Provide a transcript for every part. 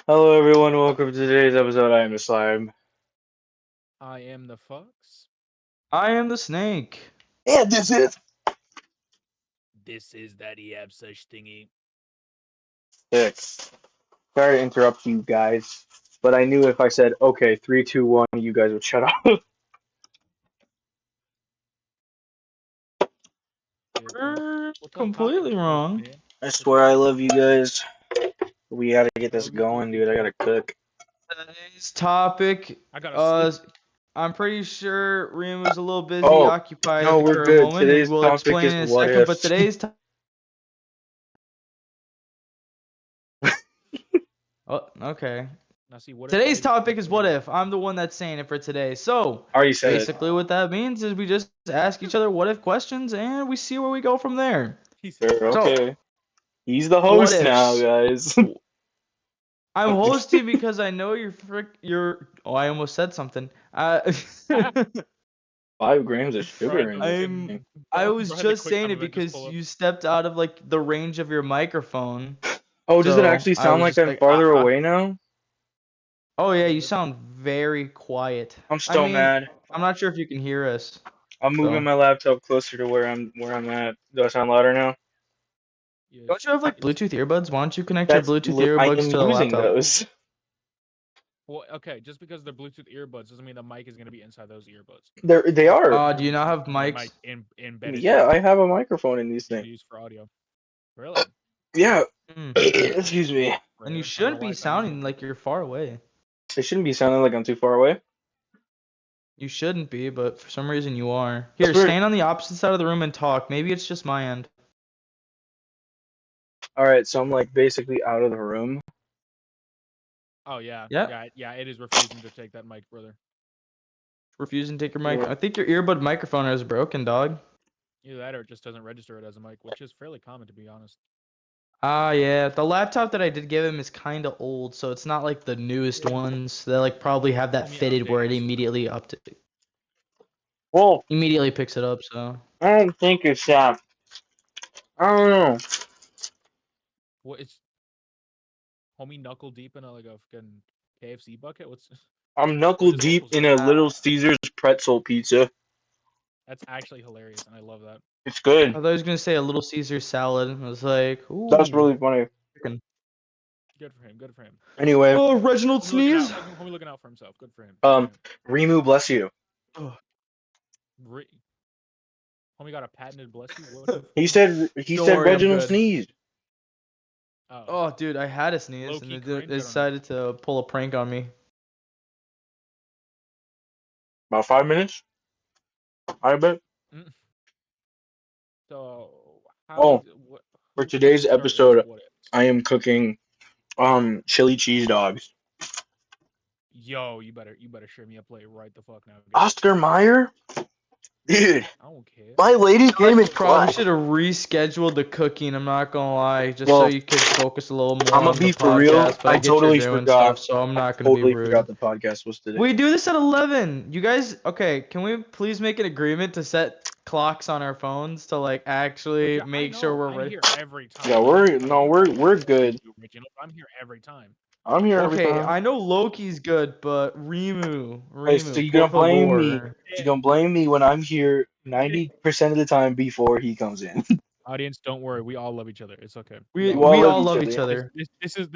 Hello, everyone. Welcome to today's episode. I am the slime. I am the fox. I am the snake. And this is This is that Yap Sesh thingy. Sick. Sorry to interrupt you guys, but I knew if I said okay, three, two, one, you guys would shut up. You're What's up, completely wrong. I swear I love you guys. We gotta get this Love you going, too, dude. I gotta cook. Today's topic, I gotta sleep. I'm pretty sure Reem was a little busy, Oh, occupied no, at the we're current good. moment, and Today's we'll topic explain is in a what second. But if. today's oh, okay. Now see what Today's if topic is what if. I'm the one that's saying it for today. So I already said it. basically, what that means is we just ask each other what if questions, and we see where we go from there. he said, Sure, So okay. He's the what host now, ifs? guys. I'm hosting because I know you're. Oh, I almost said something. 5 grams of bro, sugar in this thing. I bro, was bro had the just quick saying time it event just because pull up. you stepped out of like the range of your microphone. Oh, does it So actually I sound was like just I'm like, farther away now? oh yeah, you sound very quiet. I'm I so mean, mad. I'm not sure if you can hear us. I'm moving So my laptop closer to where I'm at. Do I sound louder now? Yes, don't you have like yes. Bluetooth earbuds? Why don't you connect your Bluetooth I earbuds am to the using laptop? those. Well, okay, just because they're Bluetooth earbuds doesn't mean the mic is gonna be inside those earbuds. They Just are. because Do you not have the mics? mic embedded Yeah, into I the have phone a microphone in these to things. use for audio. Really? Yeah. Hmm. Excuse me. And you Rare. I don't know shouldn't why be it's not using sounding it. like you're far away. It shouldn't be sounding like I'm too far away. You shouldn't be, but for some reason you are. That's Here, weird. stand on the opposite side of the room and talk. Maybe it's just my end. All right, so I'm like basically out of the room. Oh yeah, Yep. yeah. It is refusing to take that mic, brother. Refusing to take your mic. I think your earbud microphone is broken, dog. Either that or it just doesn't register it as a mic, which is fairly common to be honest. Yeah. The laptop that I did give him is kind of old, so it's not like the newest ones. They like probably have that Homie fitted where it updates. Well, immediately picks it up. So I don't think it's that. I don't know. What it's homie knuckle deep in a like a fucking KFC bucket? What's I'm knuckle where does deep locals in go? a Little Caesars pretzel pizza. That's actually hilarious, and I love that. It's I good. thought I was gonna say a Little Caesar salad. I was like, That's ooh. really funny. Good for him. Good for him. Anyway, Oh, Reginald Homie looking out. sneeze. Homie looking out for himself. Good for him. Good for him. Rimu, bless you. Re- homie got a patented bless you. What the He fuck? Don't said worry, I'm Reginald good. sneezed. Oh, Oh, dude, I had a sneeze low-key and cringe. it I don't know. decided to pull a prank on me. About 5 minutes, I bet. Mm. So Oh, what, for who wants today's to start with this? episode, What ifs? I am cooking chili cheese dogs. Yo, you better share me a plate right the fuck now. Guys. Oscar Mayer? Dude, I don't care. my lady I feel came like in you probably clutch. should have rescheduled the cooking. I'm not gonna lie, just so Well, you could focus a little more I'm gonna on the be for real. podcast. But I get you're doing stuff, so I'm I not gonna be totally forgot rude. the podcast was today. We do this at 11. You guys, okay? Can we please make an agreement to set clocks on our phones to like actually I make sure know we're I'm ready? here every time. Yeah, we're good. I'm here every time. I'm here every Okay, time. I know Loki's good, but Hey, so Rimu, you por gonna blame me? favor. You gonna blame me when I'm here 90% of the time before he comes in? Audience, don't worry. We all love each other. It's okay. We You all we love all each love other. each other. This is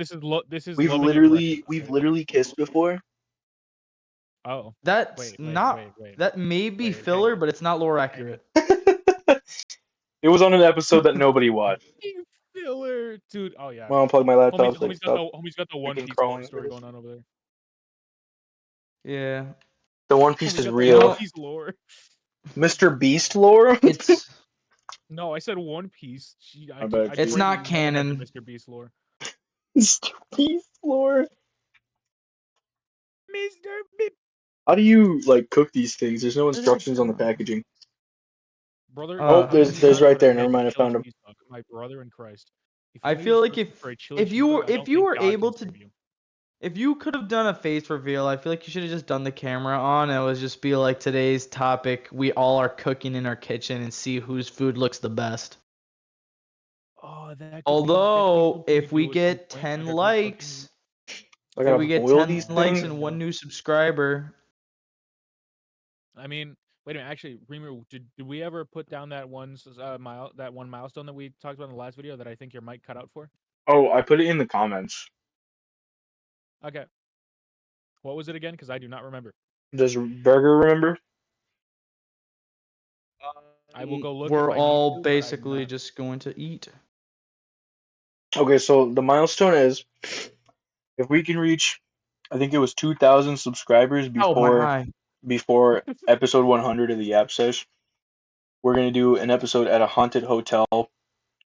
We've loving aggression. literally kissed before. Oh, That's wait. not. That may be Wait, filler, hang but it's not lore accurate. It was on an episode that nobody watched. You filler, dude. Oh yeah. Well, unplug my laptop. So stop Homie's got the One freaking Piece lore crawling. story going on over there. Yeah. The One Piece Homie's is got the real. One Piece lore. Mr. Beast lore. It's No, I said One Piece. I bet it's you- not canon. Mr. Beast lore. Mr. Beast lore. Mr. Beast. How do you like cook these things? There's no instructions on the packaging. Brother, Oh, you there's cannot right put a there. Never pin mind, I chili found him. cheese dog. My brother in Christ. If I you need feel like instructions for a chili cheese dog, I if don't you think were God able can to save you. if you could have done a face reveal, I feel like you should have just done the camera on and it was just be like today's topic. We all are cooking in our kitchen and see whose food looks the best. Oh, that could Although be if we something we do get at some point, 10 like a group cooking. likes, I If gotta we get boil 10 these likes things. and one new subscriber, I mean, wait a minute. Actually, Reamer, did we ever put down that one milestone that we talked about in the last video that I think your mic cut out for? Oh, I put it in the comments. Okay. What was it again? Because I do not remember. Does Burger remember? I will go look if we're I need all to, but I do basically not. just going to eat. Okay, so the milestone is if we can reach, I think it was 2,000 subscribers Oh my eye. before episode 100 of the Yap Sesh, we're gonna do an episode at a haunted hotel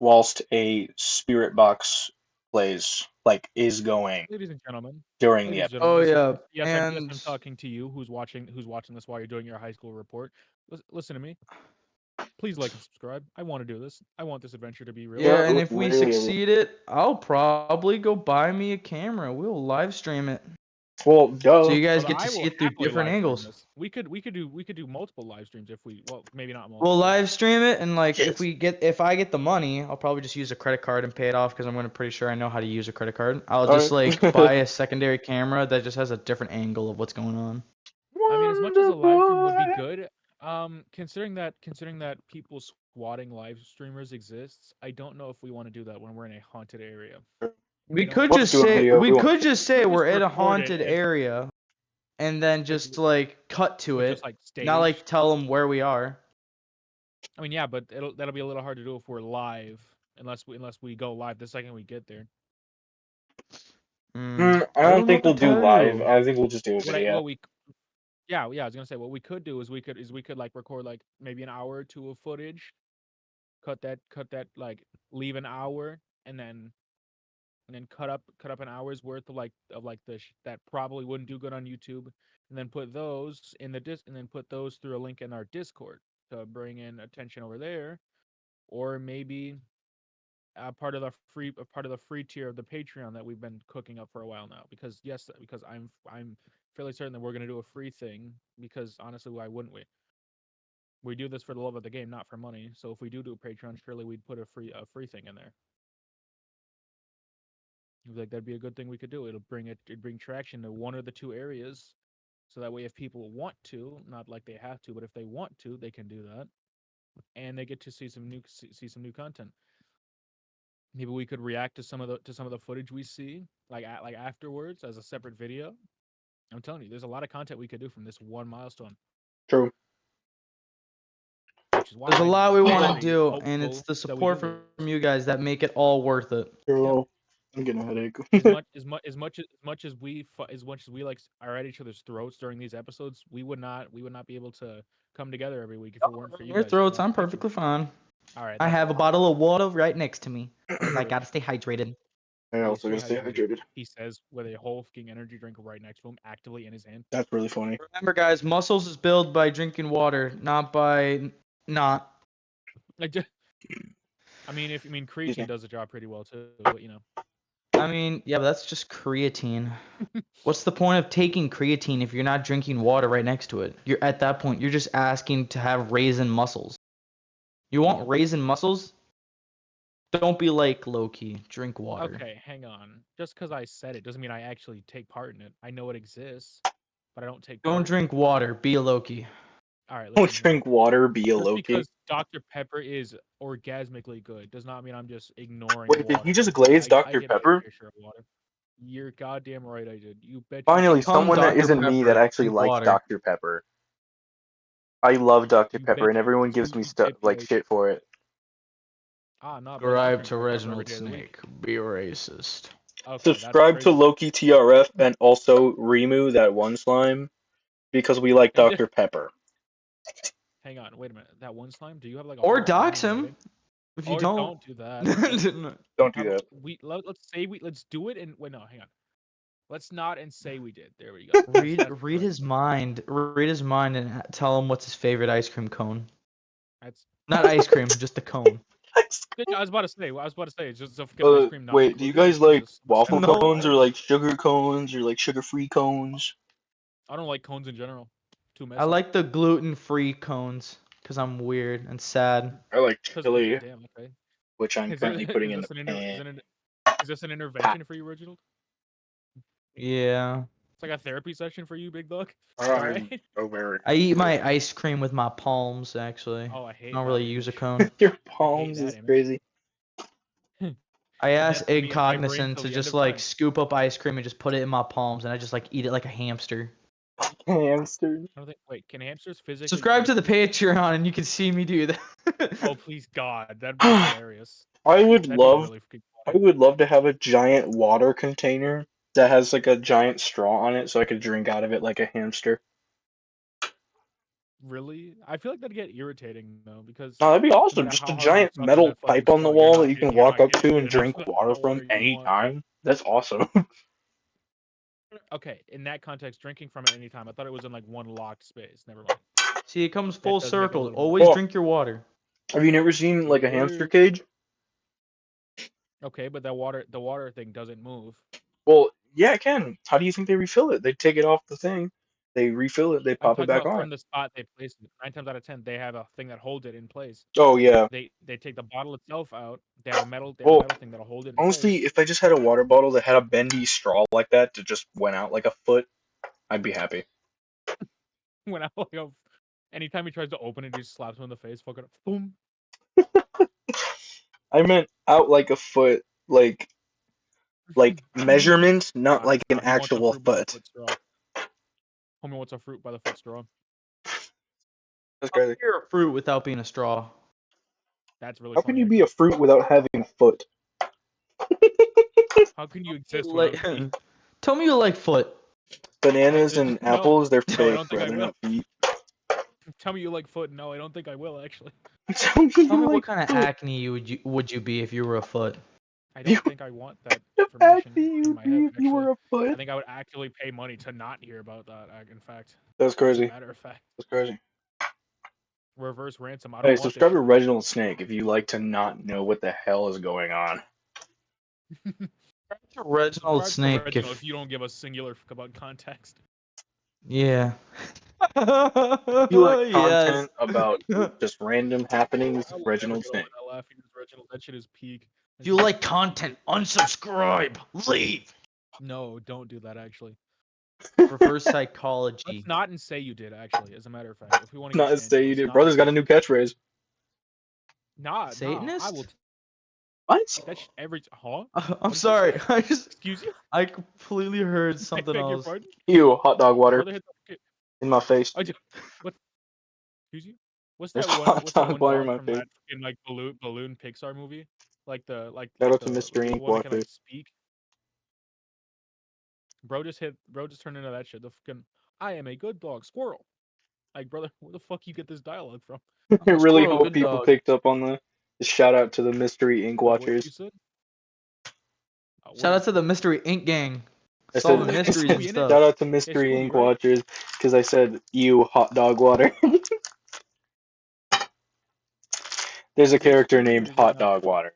whilst a spirit box plays, like is going Ladies and gentlemen, during the ladies and episode. gentlemen, Oh this is yeah, yes, I'm and talking to you who's watching this while you're doing your high school report. Listen to me. Please like and subscribe. I want to do this. I want this adventure to be real. yeah, and Yeah, if we literally. succeed it, I'll probably go buy me a camera. We'll live stream it. Well, So duh. you guys Although get to I see will it through happily different live stream angles. this. We could do multiple live streams if we maybe not We'll multiple. live stream it, and like Yes. if I get the money, I'll probably just use a credit card and pay it off because I'm pretty sure I know how to use a credit card. I'll just Alright. like buy a secondary camera that just has a different angle of what's going on. I mean, as much as a live stream would be Wonderboy. good, considering that people swatting live streamers exists, I don't know if we want to do that when we're in a haunted area. We You know? could We'll just do a say video. we We won't. could just say Could we're just at a record it haunted and area, and then just just like cut to or it, just like not like stage. tell them where we are. I mean, yeah, but that'll be a little hard to do if we're live, unless we go live the second we get there. I I don't don't know think what to we'll do tell live. you. I think we'll just do a video. Yeah, I was gonna say what we could do is we could like record like maybe an hour or two of footage, cut that like leave an hour and then cut up an hour's worth of like that probably wouldn't do good on YouTube, and then put those in the and then put those through a link in our Discord to bring in attention over there, or maybe part of the free tier of the Patreon that we've been cooking up for a while now. Because I'm fairly certain that we're gonna do a free thing. Because honestly, why wouldn't we? We do this for the love of the game, not for money. So if we do a Patreon, surely we'd put a free thing in there. Like that'd be a good thing we could do. It'd bring traction to one or the two areas, so that way if people want to, not like they have to, but if they want to, they can do that, and they get to see some new content. Maybe we could react to some of the footage we see, like afterwards as a separate video. I'm telling you, there's a lot of content we could do from this one milestone, True. which is why There's a lot we I'm want to very do, and it's hopeful the that we support do from this. you guys that make it all worth it. True. I'm getting a headache. As much as we like are at each other's throats during these episodes, we would not be able to come together every week if it weren't for you Your guys throats, I'm pitching. perfectly fine. All right, I that's have a fine. bottle of water right next to me because I Good. gotta stay hydrated. I Please also stay gotta stay hydrated. He says with a whole fucking energy drink right next to him, actively in his hand. That's really funny. Remember, guys, muscles is built by drinking water, not by not. I mean, Excuse me. creatine does the job pretty well too, but you know. I mean, yeah, but that's just creatine. What's the point of taking creatine if you're not drinking water right next to it? You're at that point, you're just asking to have raisin muscles. You want raisin muscles? Don't be like Loki. Drink water. Okay, hang on. Just because I said it doesn't mean I actually take part in it. I know it exists, but I don't take part. Don't drink water. Be a Loki. All right, Don't listen. drink water, be a Just Loki. because Dr. Pepper is orgasmically good does not mean I'm just ignoring Wait, water. did you just glaze I Dr. get my Pepper? fair share of water. You're goddamn right I did. You bet your Finally, shit bottom someone that Dr. isn't me that Pepper. actually Drink likes water. Dr. Pepper. I love Dr. You Pepper, bet and everyone gives me stuff bet like your- shit for it. No, but I Subscribe drink to Dr. Pepper every Reginald day of the week. Snake. Be racist. Okay, that's Subscribe to crazy. Loki TRF and also Remu, that one slime, because we like Dr. Pepper. Hang on, wait a minute. That one slime? Do you have like a Or whole dox army him waiting? if you Or don't. don't do that. Don't do that. Let's do it and wait. No, hang on. Let's not and say we did. There we go. Read his mind. Read his mind and tell him what's his favorite ice cream cone. That's Not ice cream, just the cone. I was about to say it's just a fucking ice cream not Wait, do you included. guys like Just waffle No. cones or like sugar cones or like sugar-free cones? I don't like cones in general. Too messy. I like the gluten-free cones because I'm weird and sad. I like Cause chili, damn, okay. which I'm currently putting in the pan. Is this an intervention for you, Reginald? Yeah. It's like a therapy session for you, big dog. Oh, All I'm right. so very. I eat my ice cream with my palms, actually. Oh, I I hate don't that really use a image. cone. Your I hate palms that is image. crazy. I And asked that's gonna Egg be in my brain Cognizant till to the end just of like time. scoop up ice cream and just put it in my palms, and I just like eat it like a hamster. Hamster. I don't think. Wait, can hamsters physically Subscribe eat to the food? Patreon, and you can see me do that. Oh, please God, that's hilarious. I would That'd be love. really fucking I funny. would love to have a giant water container that has like a giant straw on it, so I could drink out of it like a hamster. Really? I feel like that'd get irritating though, because Oh, that'd be no awesome. matter Just how a hard you giant suck on metal that fucking pipe on the straw, you're wall that not you getting, can you're walk not up getting to and enough drink water from water you want. anytime. That's awesome. Okay, in that context, drinking from it anytime. I thought it was in like one locked space. Never mind. See, it comes That full does make it a circle. little more. Always Well, drink your water. have you never seen like a hamster Yeah. cage? Okay, but the water thing doesn't move. Well, yeah, it can. How do you think they refill it? They take it off the thing, they refill it, they I'm pop it talking back about on. from the spot they place it. 9 times out of 10, they have a thing that holds it in place. Oh yeah. They take the bottle itself out. They have a Well, metal thing that'll hold it in honestly, place. if I just had a water bottle that had a bendy straw like that that just went out like a foot, I'd be happy. When I like, anytime he tries to open it, he just slaps him in the face. Fucking boom. I meant out like a foot, like measurement, not like an He wants a actual fruit by the foot. foot straw. Homie wants a fruit by the foot straw. That's How crazy. can you a fruit without being a straw? That's really How can funny. you be Actually. a fruit without having a foot? How can you You exist like, without feet? tell me you like foot. Bananas and No, apples, they're no, I fake, don't think bro. I They're will. not feet. Tell me you like foot. No, I don't think I will actually. Tell me Tell you me what like kind of foot. acne would you be if you were a foot? I You don't think I want that the information acne in you'd my be head. if you Actually, were a I foot. think I would actually pay money to not hear about that. In fact, That's as a crazy. matter of fact, That's crazy. reverse ransom. I Hey, don't want this subscribe to shit. Reginald Snake if you like to not know what the hell is going on. Reginald Subscribe to Snake. Reginald If if you don't give a singular fuck about context. yeah. If you like Yes. content about just random happenings, I will never Reginald get over Snake. that laughing at Reginald. That shit is peak. If you like content, unsubscribe. Leave. No, don't do that. Actually, Reverse let's psychology. not and say you did. Actually, as a matter of fact, if we want to Not get to say fancy, you let's did. not and Brother's say got a you new did. catchphrase. Nah, I will Satanist? What? take that shit every. Huh? I'm What did you sorry. say? I just Excuse you? I completely heard I something beg your else. pardon. Ew, hot dog Your water brother hit the. in my face. I just, what? Excuse you? What's There's that one? hot What's that dog one water in dog my from face. that fucking like balloon Pixar movie? Like the Shout out to Mystery the Ink one that can Watcher. like speak. Bro just turned into that shit. The fucking I am a good dog, squirrel. Like brother, where the fuck you get this dialogue from? I I'm a really squirrel, hope good people dog. picked up on the shout out to the Mystery Ink Wait, what you Watchers. said? What Shout did out you to say? the Mystery Ink Gang. I said, Oh, Solving is mysteries and Scooby in it? stuff. shout out to It's Mystery Scooby, Ink right? Watchers because I said, ew, hot dog water. There's a Is that character Scooby or named is that Hot not Dog Scooby? Water.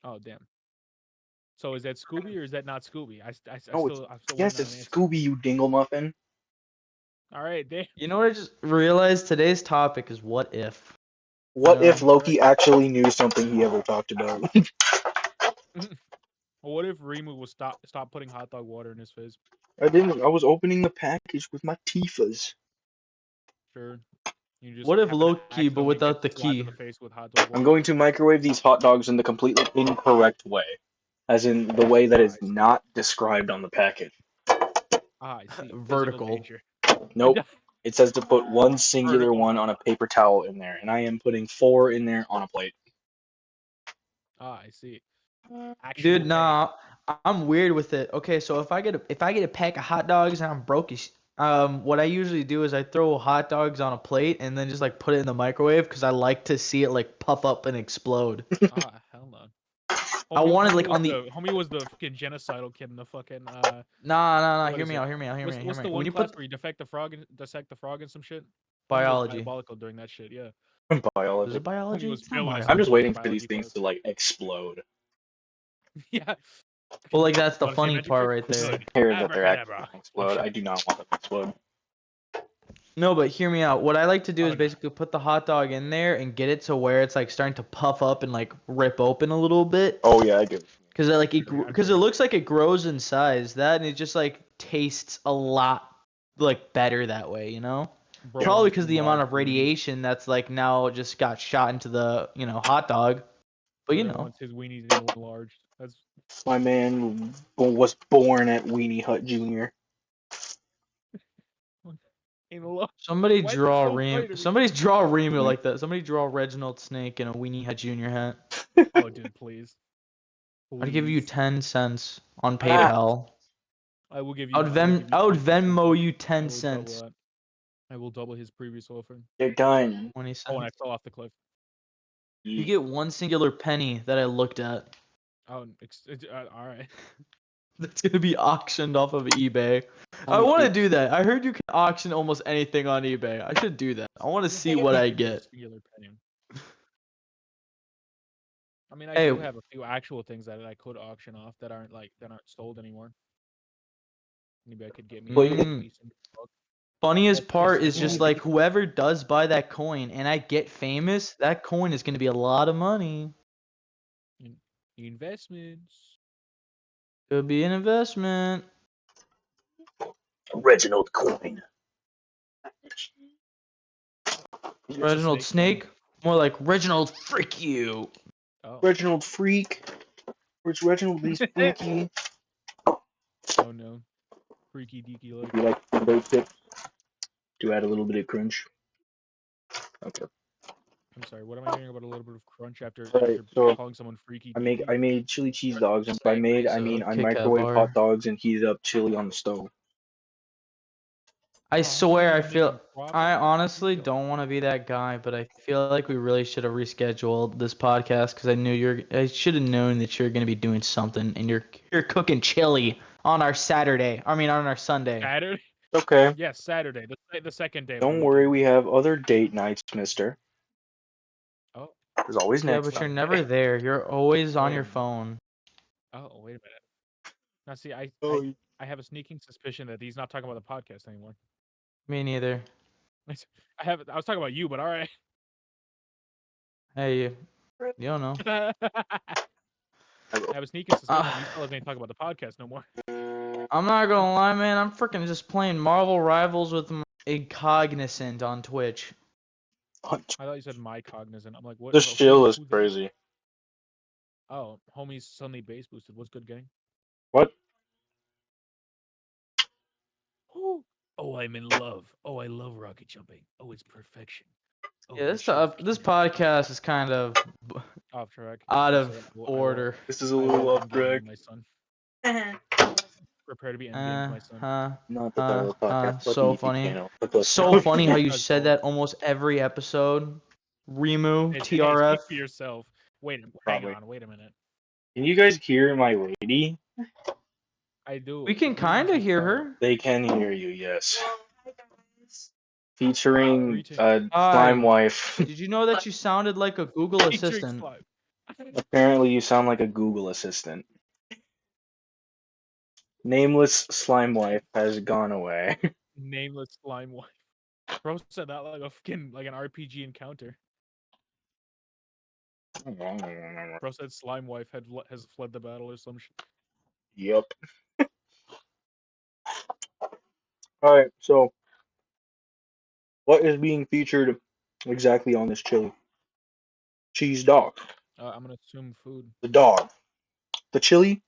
Oh damn. So is that Scooby or is that not Scooby? No, it's I'm still waiting yes, on an it's answer. Scooby, you dingle muffin. All right, damn. You know what I just realized? Today's topic is what if. What if No. Loki actually knew something he ever talked about? What if Rimu will stop putting hot dog water in his face? I didn't. I was opening the package with my teethers. Sure. You just What if happen to Loki, but accidentally get without the slapped in key? the face with hot dog I'm water. going to microwave these hot dogs in the completely incorrect way, as in the way that Ah, is I see. not described on the package. Ah, I see. Physical Vertical. danger. Nope. It says to put one singular Vertical one on a hot dog. paper towel in there, and I am putting 4 in there on a plate. Ah, I see. Actual Dude, pain. nah, I'm weird with it. Okay, so if I get a pack of hot dogs and I'm broke as what I usually do is I throw hot dogs on a plate and then just like put it in the microwave because I like to see it like puff up and explode. Ah, hell no. I wanted like on the Homie was the fucking genocidal kid in the fucking nah. what Hear is me it? out. Hear me out. Hear me out. Hear What's me the out. When one you class put where you dissect the frog and some shit? Homie was biology, diabolical during that shit. Yeah. is Biology. it Homie biology? was It's not villainous I'm in just biology. waiting for these biology things class. to like explode. Yeah. Well, like that's the Want to see a funny magic part trick? right I'm there. Good. scared that they're actually Abracadabra. going to Oh explode. shit. I do not want them to explode. No, but hear me out. What I like to do Oh is no. basically put the hot dog in there and get it to where it's like starting to puff up and like rip open a little bit. Oh yeah, I do. because it like I'm because it sure. looks like it grows in size. That and it just like tastes a lot like better that way, you know. Bro Probably wants because the amount large of weenies. radiation that's like now just got shot into the hot dog. But you Brother know, wants his weenies enlarged. That's My man was born at Weenie Hut Jr. enlarged. somebody Why is it draw so funny to me? Somebody draw Remu like that. Somebody draw Reginald Snake in a Weenie Hut Jr. hat. Oh, dude, please. I'd give you Please. 10 cents on I will- PayPal. I will give I you. would I will give you. I would 20%. Venmo you I 10 will double cents. that. I will double his previous offer. They're done. 20 Oh, and I cents. fell off the cliff. You get one singular penny that I looked at. Oh, all right. That's gonna be auctioned off of eBay. I Only want to eight. do that. I heard you can auction almost anything on eBay. I should do that. I want to see what I get. Singular penny. I mean, I Hey, do have a few actual things that I could auction off that aren't sold anymore. Maybe I could get me a Mm. decent book. funniest That's part is small. just like whoever does buy that coin and I get famous, that coin is gonna be a lot of money. Investments. Could be an investment. Reginald Coin. It's a Reginald snake Snake? More like Reginald Frick you. Oh. Reginald Freak. Where's Reginald He's Freaky? Oh no. Freaky deaky like. You like those tips? To add a little bit of crunch. Okay. I'm sorry. What am I hearing about a little bit of crunch after Alright, so calling someone freaky I deaky? made chili cheese Reginald dogs, and by Snake made makes I a mean I Kit Kat microwave bar. hot dogs and heated up chili on the stove. I Oh, how come swear, you've I been making feel. proper I honestly meal? don't want to be that guy, but I feel like we really should have rescheduled this podcast because I knew I should have known that you're gonna be doing something, and you're cooking chili on our Saturday. I mean, on our Sunday. Saturday? Okay. Yes, Saturday. The second day of the Don't worry, weekend. we have other date nights, mister. Oh, There's always Yeah, next but you're Sunday. never there. You're always on Wait a your minute. phone. Oh, wait a minute. Now, see, Oh, I have a sneaking suspicion that he's not talking about the podcast anymore. Me neither. I was talking about you, but all right. Hey, you don't know. I have a sneaking suspicion Uh, these fellas ain't talking about the podcast no more. I'm not gonna lie, man. I'm freaking just playing Marvel Rivals with Incognizant on Twitch. I thought you said my cognizant. I'm like, what? this chill is who that? crazy. Oh, homies suddenly base boosted. What's good, gang? What? Oh, I'm in love. Oh, I love rocket jumping. Oh, it's perfection. Oh, Yeah, that shit is this key. podcast is kind of Off track. out Just of saying, order. This is a I will little off endgame you, track. my son. Prepare to be endgamed, my son. Not the title of the podcast, but So the YouTube funny. channel. But let's So go. funny how you Let's said go. that almost every episode. Remu, Hey, TRF. speak for yourself. Hang Probably. on, wait a minute. Can you guys hear my lady? I do. We can kind of hear her. They can hear you, yes. Featuring Greetings. Slime Hi. Wife. Did you know that you sounded like a Google Featuring Assistant? slime. Apparently, you sound like a Google assistant. Nameless Slime Wife has gone away. Nameless slime wife. Bro said that like a fucking like an RPG encounter. Bro said slime wife has fled the battle or some shit. Yep. Alright, so what is being featured exactly on this chili? Cheese dog. I'm gonna assume food. The dog. The chili,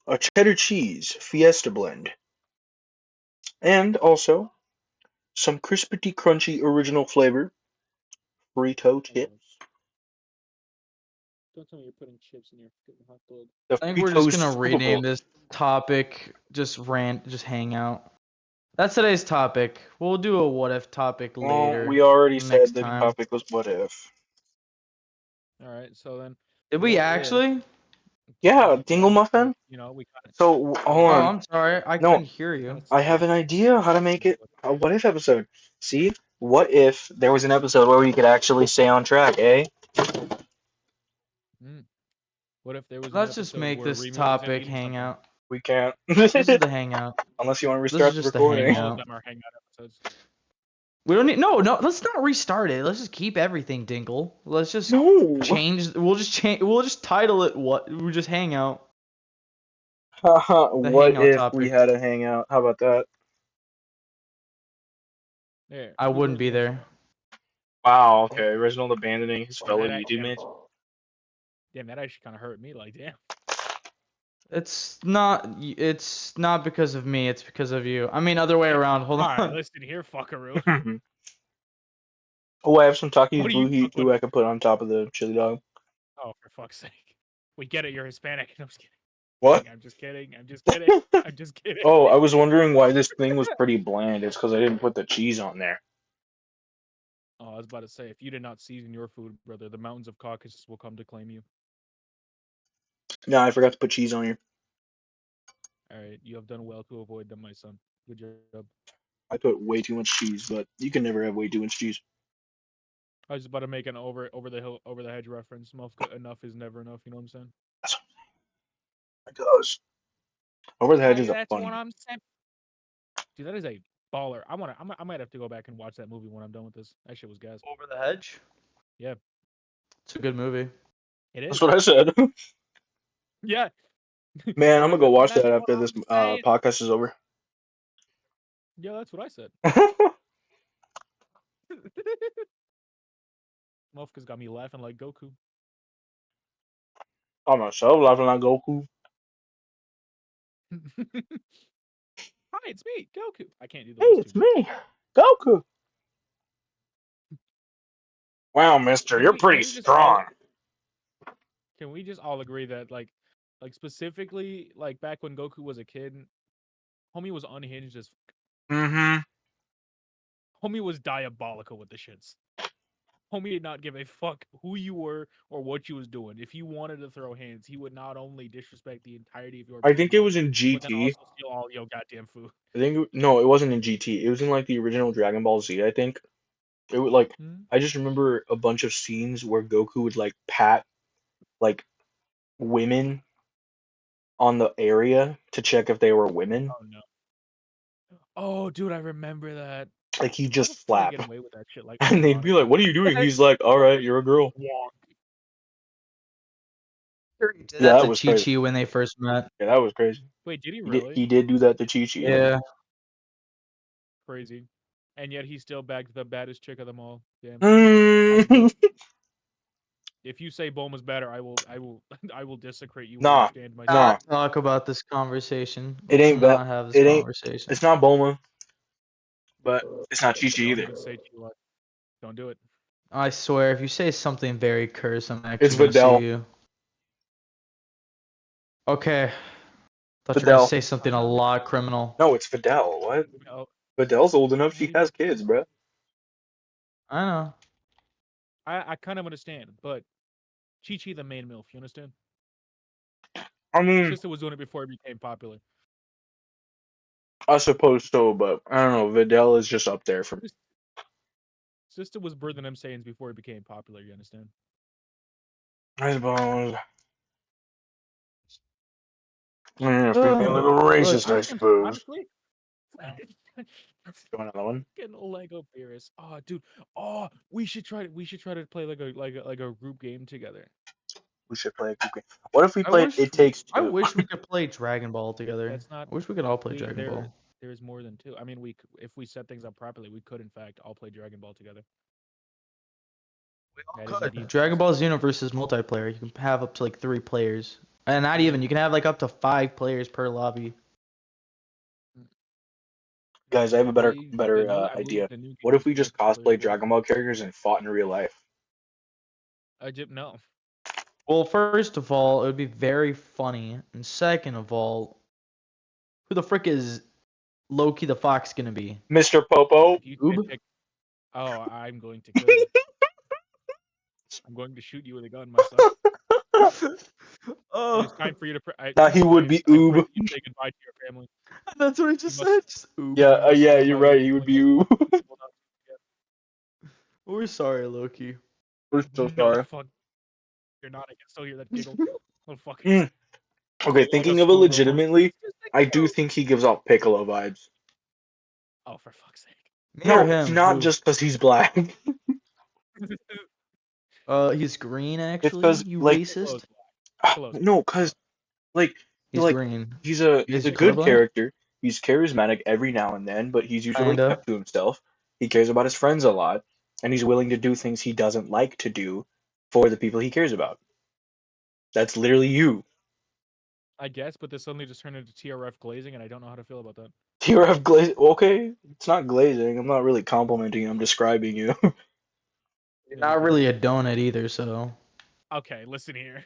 a cheddar cheese fiesta blend. And also some crispity crunchy original flavor. Frito chips. Don't tell me you're putting chips in your hot dog. The I think we're just Fritos gonna Super rename Bowl. this topic just hang out. That's today's topic. We'll do a what if topic later. We already said next the time. topic was what if. Alright, so then Did we what if- actually? Yeah, Dingle Muffin. You know, we kind of. So hold Oh, on. I'm sorry. I No. couldn't hear you. I have an idea how to make it a what if episode. See? What if there was an episode where we could actually stay on track, eh? What if there was? Let's an just episode make where this Remu topic isn't eating hangout. We can't. This is the hangout. Unless you want to This is restart the just the recording. hangout. All of them are hangout episodes. We don't need no. Let's not restart it. Let's just keep everything, Dinkle. Let's just No. change. We'll just change. We'll just title it what. We just hang out. The What hangout if we topic. had a hangout? How about that? Yeah, I who wouldn't goes be first? there. Wow, okay. Reginald abandoning his fellow That, YouTube damn, mates. damn, that actually kind of hurt me. Like, damn. It's not because of me, it's because of you. I mean, other way around. Hold All right, on. listen here, fuckaroo. Oh, I have some Takis What do you blue heat fuck with? too. I can put on top of the chili dog. Oh, for fuck's sake. We get it, you're Hispanic. I'm just kidding. What? I'm just kidding. I'm just kidding. I'm just kidding. Oh, I was wondering why this thing was pretty bland. It's because I didn't put the cheese on there. Oh, I was about to say, if you did not season your food, brother, the mountains of Caucasus will come to claim you. No, I forgot to put cheese on here. All right, you have done well to avoid them, my son. Good job. I put way too much cheese, but you can never have way too much cheese. I was about to make an over the hill, over the hedge reference. Enough is never enough. You know what I'm saying? That's what it does. Over the Hedge is a That's funny what movie. I'm saying. Dude, that is a baller. I might have to go back and watch that movie when I'm done with this. That shit was gas. Over the Hedge? Yeah, It's a good movie. it That's is. what I said. Yeah. Man, I'm gonna go watch that That's what after I'm this saying. podcast is over. Yeah, that's what I said. Mofka's got me laughing like Goku. I'm myself laughing like Goku. Hi, it's me, Goku. I can't do the Hey, voice too it's good. me, Goku. Wow, Mister, you're Can pretty we just all strong. agree that like specifically like back when Goku was a kid, homie was unhinged as Mm-hmm. homie was diabolical with the shits. Homie did not give a fuck who you were or what you was doing. If you wanted to throw hands, he would not only disrespect the entirety of your I think it bloodline, was in but then GT. also steal all your goddamn food. I think no, it wasn't in GT. It was in like the original Dragon Ball Z. I think it would like. Hmm? I just remember a bunch of scenes where Goku would like pat like women on the area to check if they were women. Oh no. Oh, dude, I remember that. Like he'd How the just fuck did they slap, get away with that shit? Like and they'd be like, unironically. "What are you doing?" He's like, "All right, you're a girl." Wonk. He did Yeah, that that to was Chi crazy. Chi when they first met. Yeah, that was crazy. Wait, did he He did. really? He did do that to Chi Chi. Yeah. Yeah. Crazy. And yet he still bagged the baddest chick of them all. Damn. Mm. If you say Bulma's better, I will desecrate you Nah, and stand myself. nah. Not talk about this conversation. It Let's ain't that. not have this It ain't. conversation. It's not Bulma, but it's not Chi Chi Don't either. even say too much. Don't do it. I swear, if you say something very cursed, I'm It's actually gonna sue Videl. you. Okay. Thought you were gonna Videl. say something a lot criminal. No, it's Videl. What? Oh, Videl's old enough. what She do you has mean? kids, bruh. I know. I kind of understand, but Chi Chi the main MILF, you understand? I mean, Sister was doing it before it became popular. I suppose so, but I don't know. Videl is just up there for me. Sister was birthing them Saiyans before it became popular, you understand? I suppose. Yeah, being a little Look, racist, I suppose. Honestly, Go another one. getting Lego Beerus. Oh, dude. Oh, we should try to play like a group game together. We should play a group game. What if we played It Takes I Two? wish we could play Dragon Ball together. That's not. I wish we could all play Dragon There, Ball. there's more than two. I mean, if we set things up properly, we could in fact all play Dragon Ball together. That is indeed Dragon possible. Ball Xenoverse is multiplayer. You can have up to like 3 players. And not even, you can have like up to 5 players per lobby. Guys, I have I a better believe better I believe idea. the new game What if is we just multiplayer cosplay as well. Dragon Ball characters and fought in real life? No. Well, first of all, it would be very funny. And second of all, who the frick is Loki the Fox gonna be? Mr. Popo? If you Oob? pick, oh, I'm going to kill you. I'm going to shoot you with a gun, my son. It is time for you to. Nah, he would be I pray Oob. that you say goodbye to your family. That's what I You just must. said. Just Oob. Yeah, You must say yeah, goodbye you're to your right. He would be Oob. family. You will not see them We're sorry, Loki. We're so again. No, sorry. fuck. You're not. I can still hear that giggle. Little fuckers. Mm. Okay, Like a thinking of it spoon almost. legitimately, Just a I do giggle. think he gives off Piccolo vibes. Oh, for fuck's sake. Me or No, it's him? not Who? just because he's black. He's green It's actually. because, You like, Piccolo's racist. black. Piccolo's no, black. because, like, He's like green. he's Is a he good colorblind? character. He's charismatic every now and then, but he's usually Kinda. kept to himself. He cares about his friends a lot, and he's willing to do things he doesn't like to do for the people he cares about. That's literally you. I guess, but this suddenly just turned into TRF glazing, and I don't know how to feel about that. TRF glaze. Okay, it's not glazing. I'm not really complimenting you. I'm describing you. You're Yeah, not okay. really a donut either, so. Okay, listen here.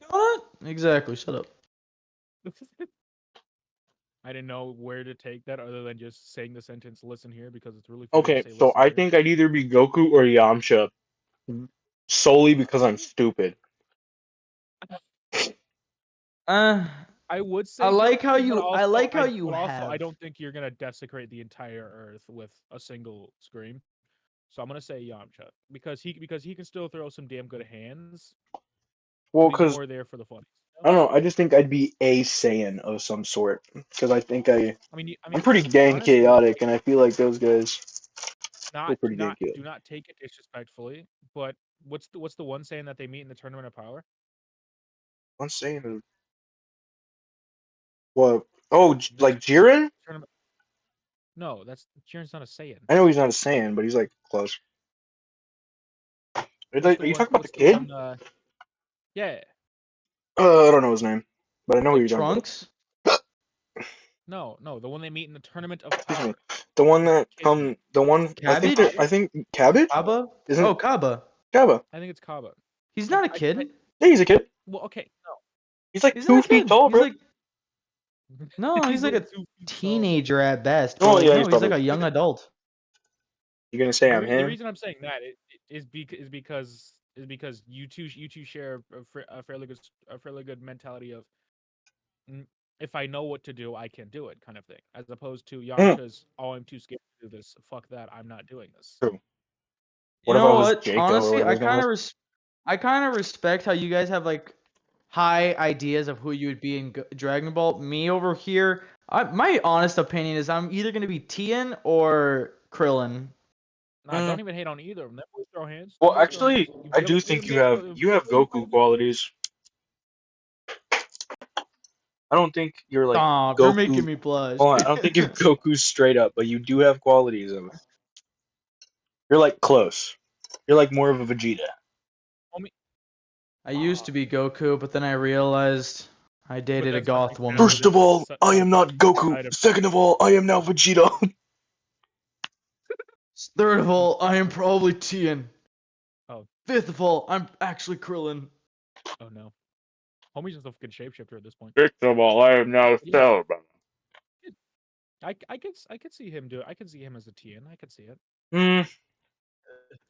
Donut? Exactly. Shut up. I didn't know where to take that other than just saying the sentence "listen here" because it's really funny to Okay, say so "listen I here." think I'd either be Goku or Yamcha, solely because I'm stupid. Uh, I would I say like how Goku, but you. I also like how you I have. don't think you're gonna desecrate the entire Earth with a single scream. So I'm gonna say Yamcha because he can still throw some damn good hands, Well, but he's because more there for the fun. I don't know. I just think I'd be a Saiyan of some sort. Because I think I I'm mean, pretty dang honestly, chaotic, and I feel like those guys are not pretty dang do chaotic. not take it disrespectfully, but what's the one saying that they meet in the tournament of power? One Saiyan is what? Oh, The like Jiren? tournament. No, that's Jiren's not a Saiyan. I know he's not a Saiyan, but he's like close. Are you talking about the What's the kid? one? Yeah, I don't know his name, but I know who Like you're talking about. Trunks? no, the one they meet in the tournament of Excuse me. power. The one What's the that kid's name? the one Cabbage? I think Cabbage Kaba? isn't Oh, Kaba. Kaba. I think it's Kaba. He's not a I kid. Yeah, he's a kid. well, okay, He's like He's not a 2 feet kid. tall, He's bro. like no, he's he's like like a 2 feet tall. teenager at best. But Oh like yeah, no, he's he's like probably. a young adult. You're gonna say I'm The him? reason I'm saying that is because you two share a fairly good mentality of "Mm, if I know what to do, I can do it" kind of thing, as opposed to Mm, Yamcha's "oh, I'm too scared to do this. Fuck that, I'm not doing this." true. You What if I know was what? Jaco or Honestly, whatever his name was? I kind of respect how you guys have like high ideas of who you would be in Dragon Ball. Me over here, my honest opinion is I'm either gonna be Tien or Krillin. Nah, Mm, don't even hate on either of them. Them boys throw hands. Them well, boys throw hands. actually, I do You think ever made you have Goku qualities. I don't think you're like Stop! You're making Goku. me blush. Hold on, I don't think you're Goku straight up, but you do have qualities of. You're like close. You're like more of a Vegeta. homie. I used to be Goku, but then I realized I But dated a then something goth failed woman. First of all, I am not Goku. inside of Second of all, I am now Vegeta. Third of all, I am probably Tien. Oh. Fifth of all, I'm actually Krillin. Oh no, homie's just a fucking shapeshifter at this point. Sixth of all, I am now Yeah, Cell. I could see him do. I could see him as a TN. I could see it. Hmm,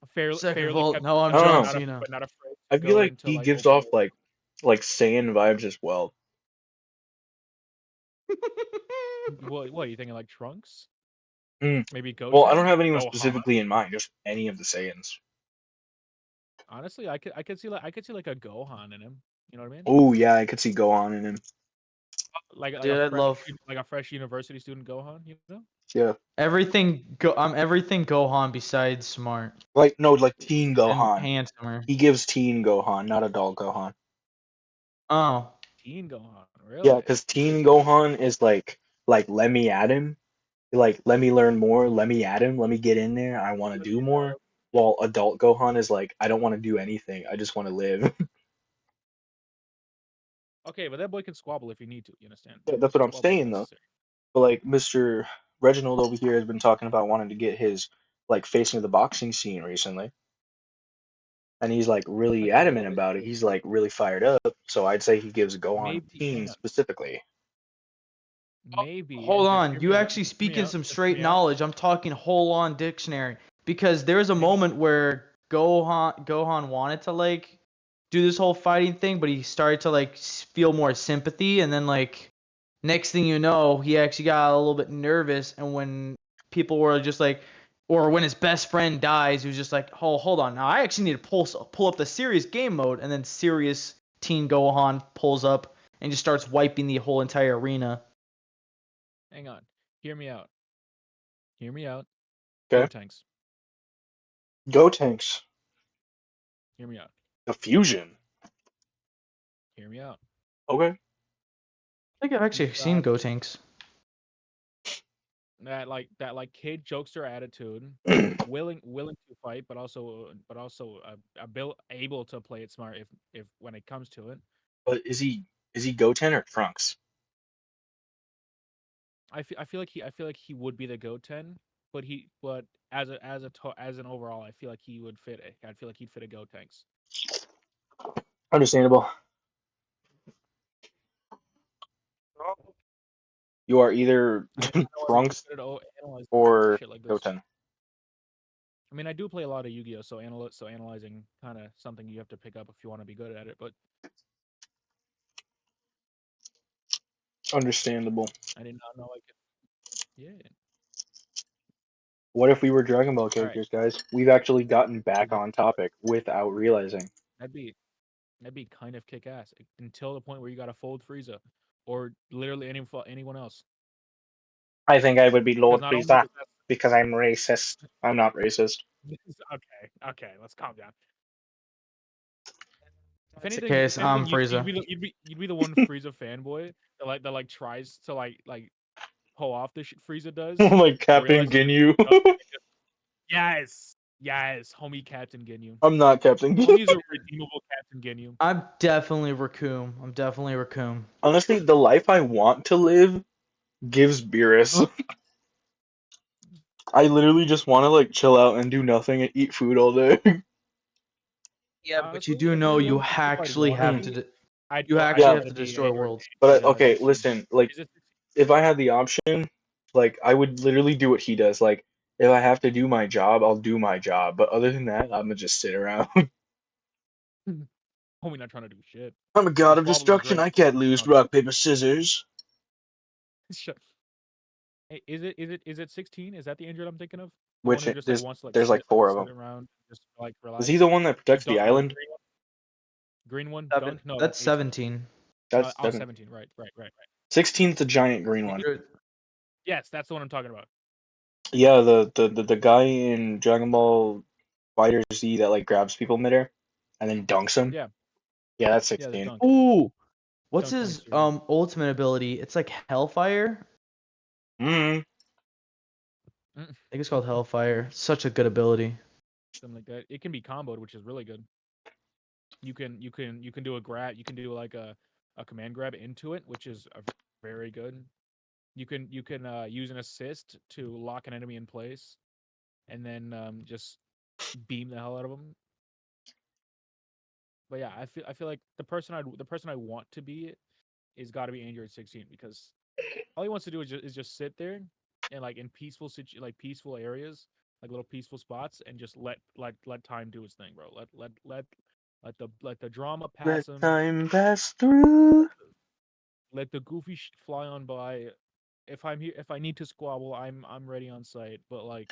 Second of Fairly all, kept no, I'm I don't John know. Cena. but not afraid to I feel go like into he like gives open off war. like Saiyan vibes as well. What are you thinking? Like Trunks? Hmm. Maybe Well, I don't Goten? have anyone Gohan? specifically in mind, just any of the Saiyans. Honestly, I could see like a Gohan in him. You know what I mean? Oh yeah, I could see Gohan in him. Dude, I love like a fresh university student Gohan. You know? Yeah, everything. I'm everything Gohan besides smart like no, like Teen and Gohan. handsomer. He gives Teen Gohan, not adult Gohan. Oh, Teen Gohan, Yeah, really? because Teen Gohan is like let me at him, like let me learn more, let me at him, let me get in there. I want to do more. While adult Gohan is like I don't want to do anything. I just want to live. Okay, but that boy can squabble if you need to. You understand? Yeah, that's what I'm Squabble if saying though. necessary. But like Mr. Reginald over here has been talking about wanting to get his like face into the boxing scene recently, and he's like really Okay, adamant about it. He's like really fired up. So I'd say he gives Gohan maybe. Teen Hang on. specifically. Maybe, hold and just on. hear me You out. actually Just hear me speaking out. some Just hear straight me out. knowledge. I'm talking whole on dictionary because there's a Hang on. moment where Gohan wanted to like do this whole fighting thing, but he started to like feel more sympathy, and then like next thing you know, he actually got a little bit nervous, and when people were just like, or when his best friend dies, he was just like, oh, hold on, now I actually need to pull up the serious game mode, and then serious Teen Gohan pulls up and just starts wiping the whole entire arena. Hang on. Hear me out. Hear me out. Go Okay, Tanks. Gotenks, Hear me out. the fusion. Hear me out. Okay. I think I've actually He's seen got Go Tanks. that like kid jokester attitude, willing to fight, but also able to play it smart if when it comes to it. But is he Goten or Trunks? I feel like he would be the Goten, but as an overall, I feel like he would fit it. I feel like he'd fit a Gotenks. Understandable. You are either I did not know I was this Trunks good at analyzing or shit like this. Goten. I mean, I do play a lot of Yu-Gi-Oh, so analyzing kind of something you have to pick up if you want to be good at it. But Understandable. I did not know I could. Yeah. What if we were Dragon Ball All right. characters, guys? We've actually gotten back Let's on do it. topic without realizing. That'd be that'd be kind of kick ass until the point where you got to fold Frieza, or literally anyone else. I think I would be Because Lord not only Frieza does that. because I'm racist. I'm not racist. Okay, okay, let's calm down. If that's the case, If anything, I'm Frieza. you'd be the one Frieza fanboy that like tries to like pull off the shit Frieza does, Like but Captain realizes it really Ginyu. doesn't. Yes, homie Captain Ginyu. I'm not Captain Ginyu. Homie is a redeemable Captain Ginyu. I'm definitely Raccoon. I'm definitely Raccoon. Honestly, the life I want to live gives Beerus. I literally just want to like chill out and do nothing and eat food all day. Yeah, but you Honestly, do know you if I'd actually want to have Mm. to. be, You I'd actually Yeah, have want to to be destroy Android worlds. but okay, 16. listen, like Is it 16? if I had the option, like I would literally do what he does. Like if I have to do my job, I'll do my job. But other than that, I'm gonna just sit around. Homie not trying to do shit. I'm a god He's of following his destruction. role. I can't lose. Rock, paper, scissors. Shut- Hey, is it 16? Is that the android I'm thinking of? The one Which who just like there's wants to like there's like four of sit them. around, just like Is he the relax. one that The protects the the island? green one, Seven. Dunk. No, That's that's 18. 17. That's Oh, seven. 17. Right. 16's the giant green one. Yes, that's the one I'm talking about. Yeah, the guy in Dragon Ball Fighter Z that like grabs people midair and then dunks them. Yeah, Yeah, that's yeah, the 16. Dunk. Ooh, what's Dunk his 23. ultimate ability? It's like Hellfire. Mm. Mm. I think it's called Hellfire. Such a good ability. Something like that. It can be comboed, which is really good. You can do a grab. You can do like a command grab into it, which is very good. You can use an assist to lock an enemy in place, and then just beam the hell out of them. But yeah, I feel like the person I want to be is got to be Android 16 because all he wants to do is just sit there and like in peaceful areas, like little peaceful spots, and just let time do its thing, bro. Let the drama Let pass him. time pass through. Let the goofy shit fly on by. If I'm here, if I need to squabble, I'm ready on site. But like,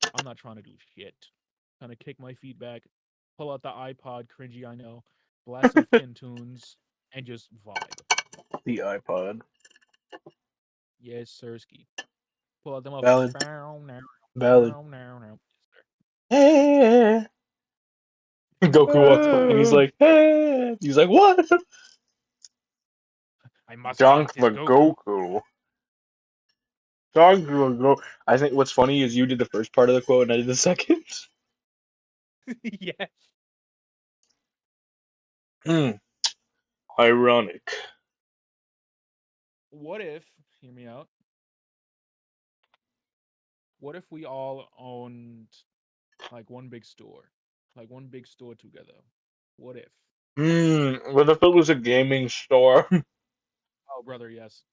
I'm not trying to do shit. Kind of kick my feet back, pull out the iPod, cringy I know, blast some Finn tunes, and just vibe. The iPod. Yes, sirski. Pull out the motherfuckers. Valid. Bow now, Valid. bow now. Hey. Goku walks by and he's like, hey. He's like, what? I must Dunk fight this the Goku. Goku. Dunk the Goku. I think what's funny is you did the first part of the quote and I did the second. Yeah. Hmm. Ironic. What if? Hear me out. What if we all owned like one big store together? What if? What if it was a gaming store? Oh, brother, yes.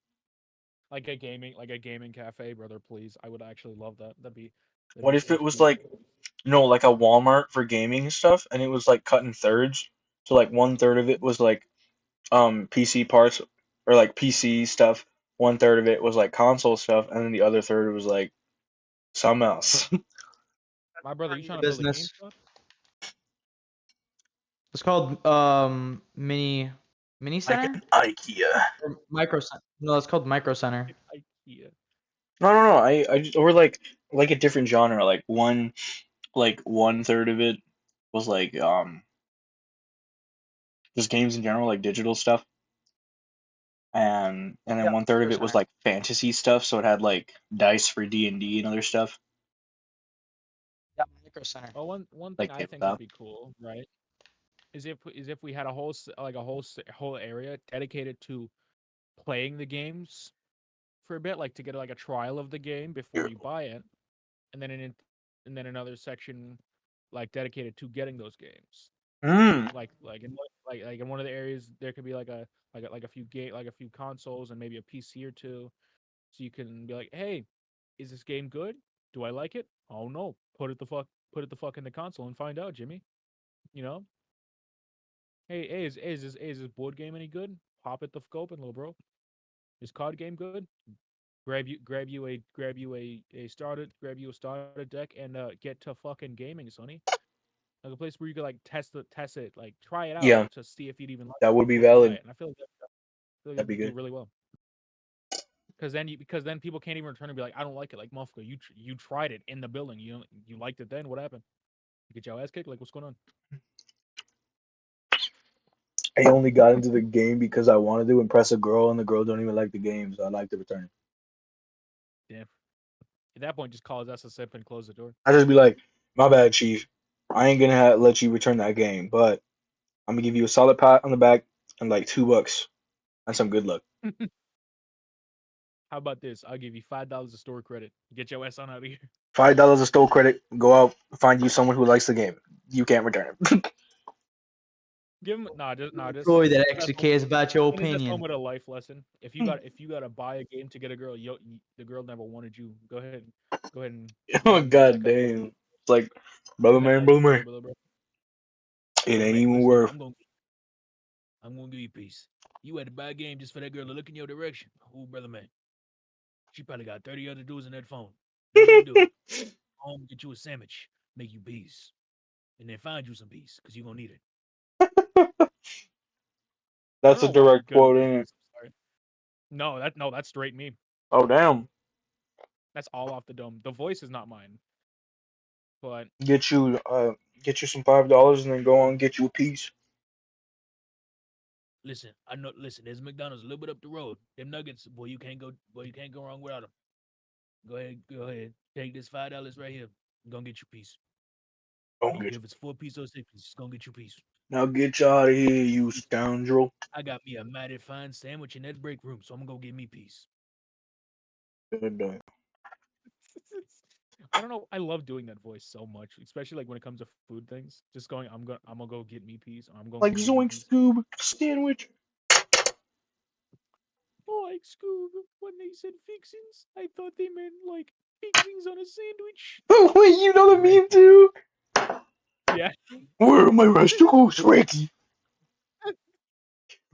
Like a gaming cafe, brother. Please, I would actually love that. That'd What be if so it was sweet. like, no, like a Walmart for gaming stuff and it was like cut in thirds? So like one third of it was like PC parts or like PC stuff. One third of it was like console stuff, and then the other third was like something else. My brother, you Turn into trying to build a business. GameStop? It's called mini Like center an IKEA. or micro center. No, it's called micro center. IKEA. No. I just, or like a different genre. Like one third of it was like just games in general, like digital stuff, and then Yeah, 1/3 of Micro it was Center. like fantasy stuff. So it had like dice for D&D and other stuff, Yeah, Micro Center. Well, one thing like I think would tabletop. be cool, right? Is if we had a whole area dedicated to playing the games for a bit, like to get like a trial of the game before Yeah. you buy it, and then and then another section like dedicated to getting those games. Mm. Like in one of the areas there could be like a like a few consoles and maybe a PC or two, so you can be like, hey, is this game good? Do I like it? Oh no, put it the fuck in the console and find out, Jimmy. You know, is this board game any good? Pop it the fuck open, little bro. Is card game good? Grab you a starter deck and get to fucking gaming, sonny. Like a place where you could like test it, like try it out Yeah, to see if you'd even like that it would be before you buy valid. it. And I feel like That'd that be would do good. really well. Because then people can't even return and be like, I don't like it. Like motherfucker, you tried it in the building. You liked it then. What happened? You get your ass kicked. Like what's going on? I only got into the game because I wanted to impress a girl, and the girl don't even like the game, so I like to return it. Damn. At that point, just call his ass a simp and close the door. I just be like, my bad, chief. I ain't gonna let you return that game, but I'm gonna give you a solid pat on the back and like $2 and some good luck. How about this? I'll give you $5 of store credit. Get your ass on out of here. $5 of store credit. Go out, find you someone who likes the game. You can't return it. Give him just Employee that send it actually home. cares about your Send it home opinion. with a life lesson. If you gotta buy a game to get a girl, the girl never wanted you. Go Oh ahead and make that god kind of faith. damn! It's like, Go brother ahead and man, have brother faith in man. your brother, bro. It Brother ain't man, even listen here. worth. I'm gonna give you peace. You had to buy a game just for that girl to look in your direction. Oh, brother man, she probably got 30 other dudes in that phone. Don't even do it. Home, get you a sandwich, make you peace, and then find you some peace because you're gonna need it. I don't That's a know why I'm direct good with quote, those ain't it? voices. Sorry. No, that's straight me. Oh damn! That's all off the dome. The voice is not mine, but Get you get you some $5 and then go on and get you a piece. listen, I know. Listen, there's a McDonald's a little bit up the road. Them nuggets, boy, you can't go wrong without them. Go ahead. Take this $5 right here. I'm gonna get you peace. Go I and don't get care you. if it's 4 piece or 6 piece. It's gonna get you peace. Now get you out of here, you Peace. scoundrel. I got me a mighty fine sandwich in that break room, so I'm gonna go get me peace. Good day. I don't know. I love doing that voice so much, especially like when it comes to food things. Just going, I'm gonna go get me peace. Or I'm gonna Like go get me Zoink peace. Scoob sandwich. Like Scoob, when they said fixings, I thought they meant like fixings on a sandwich. Oh wait, you know the meme Ricky. too? Yeah. Where are my resticles, Ricky?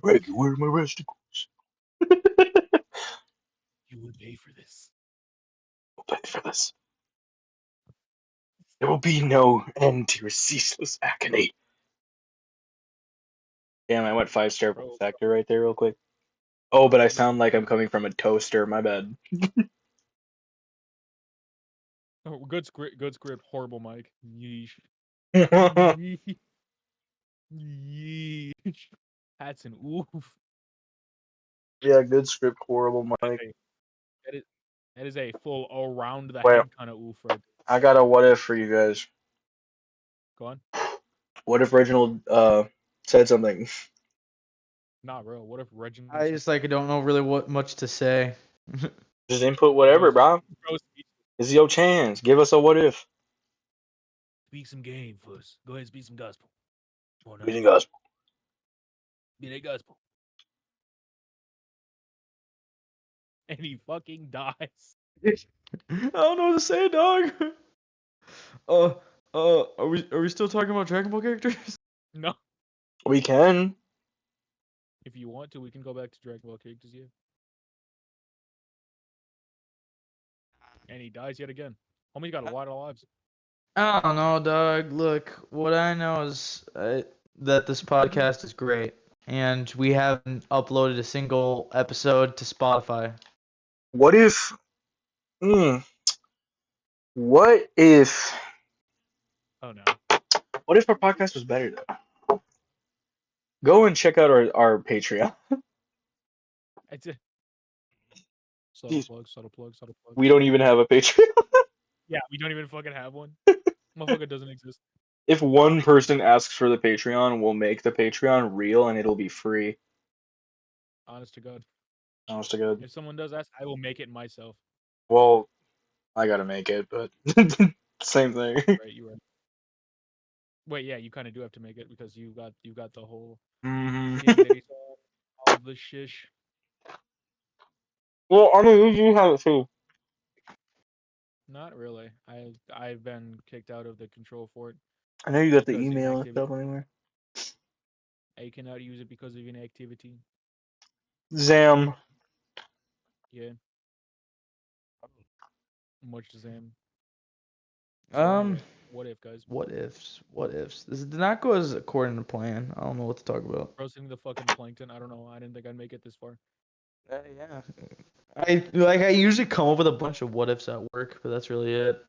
Ricky, where are my resticles? You would pay for this. I'll pay for this. There will be no end to your ceaseless agony. Damn, I went 5 star for the Bro, factor right there, real quick. Oh, but I bro, sound like I'm bro. coming from a toaster. My bad. Oh, good script, horrible Mike. Yeesh. Yeah, Yeesh. Yeesh. That's an oof. good script, horrible, That is Mike. a that is that is a full around the Wait, head kind of oof right there. I got a what if for you guys. Go on. What if Reginald said something? Nah, bro. What if Reginald I said just like don't know really what much to say. Just input whatever, bros bro. bros This is your chance. Give us a what if. speak some game first. Go ahead and speak some gospel. Come on now. Reading gospel. Be that gospel. And he fucking dies. I don't know what to say, dog. Uh, are we still talking about Dragon Ball characters? No. We can. If you want to, we can go back to Dragon Ball characters, yeah. And he dies yet again. Homie got a lot of lives. I don't know, dog. Look, what I know is that this podcast is great, and we haven't uploaded a single episode to Spotify. What if? Mm, what if? Oh no. What if our podcast was better though? Go and check out our Patreon. It's a subtle Jeez, plug, subtle plug, subtle plug. we don't even have a Patreon. Yeah, we don't even fucking have one. Motherfucker doesn't exist. If one person asks for the Patreon, we'll make the Patreon real and it'll be free. Honest to God. Honest to God. If someone does ask, I will make it myself. Well, I gotta make it, but same thing. You're right. You're right. Wait, yeah, you kind of do have to make it because you got the whole hmm getting all the shish. Well, I mean, you have it too. Not really. I've been kicked out of the control fort I know you got the because of email and inactivity. stuff anywhere. I cannot use it because of inactivity. Zam. Yeah, much the same. So Um, anyway, what if, guys? what ifs? What ifs? This did not go as according to plan. I don't know what to talk about. Roasting the fucking plankton. I don't know. I didn't think I'd make it this far. Yeah. I usually come up with a bunch of what ifs at work, but that's really it.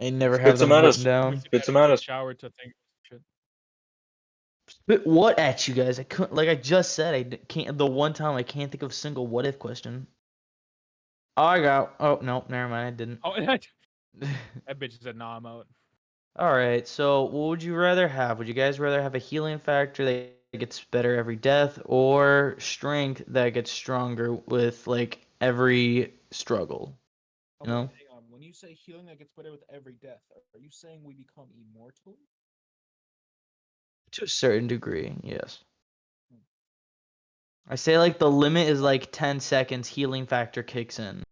I never have Spits them them at written us. I down. wish I Spits had them a at good us. shower to think shit. But what at you guys? I couldn't, like I just said, can't. The one time I can't think of a single what if question. Oh, I got. Oh no, never mind. I didn't. Oh, that bitch said, "Nah, I'm out." All right. So, what would you rather have? Would you guys rather have a healing factor that gets better every death, or strength that gets stronger with like every struggle? Oh, You wait, know, hang on. When you say healing that gets better with every death, are you saying we become immortal? to a certain degree, yes. Hmm. I say like the limit is like 10 seconds. Healing factor kicks in.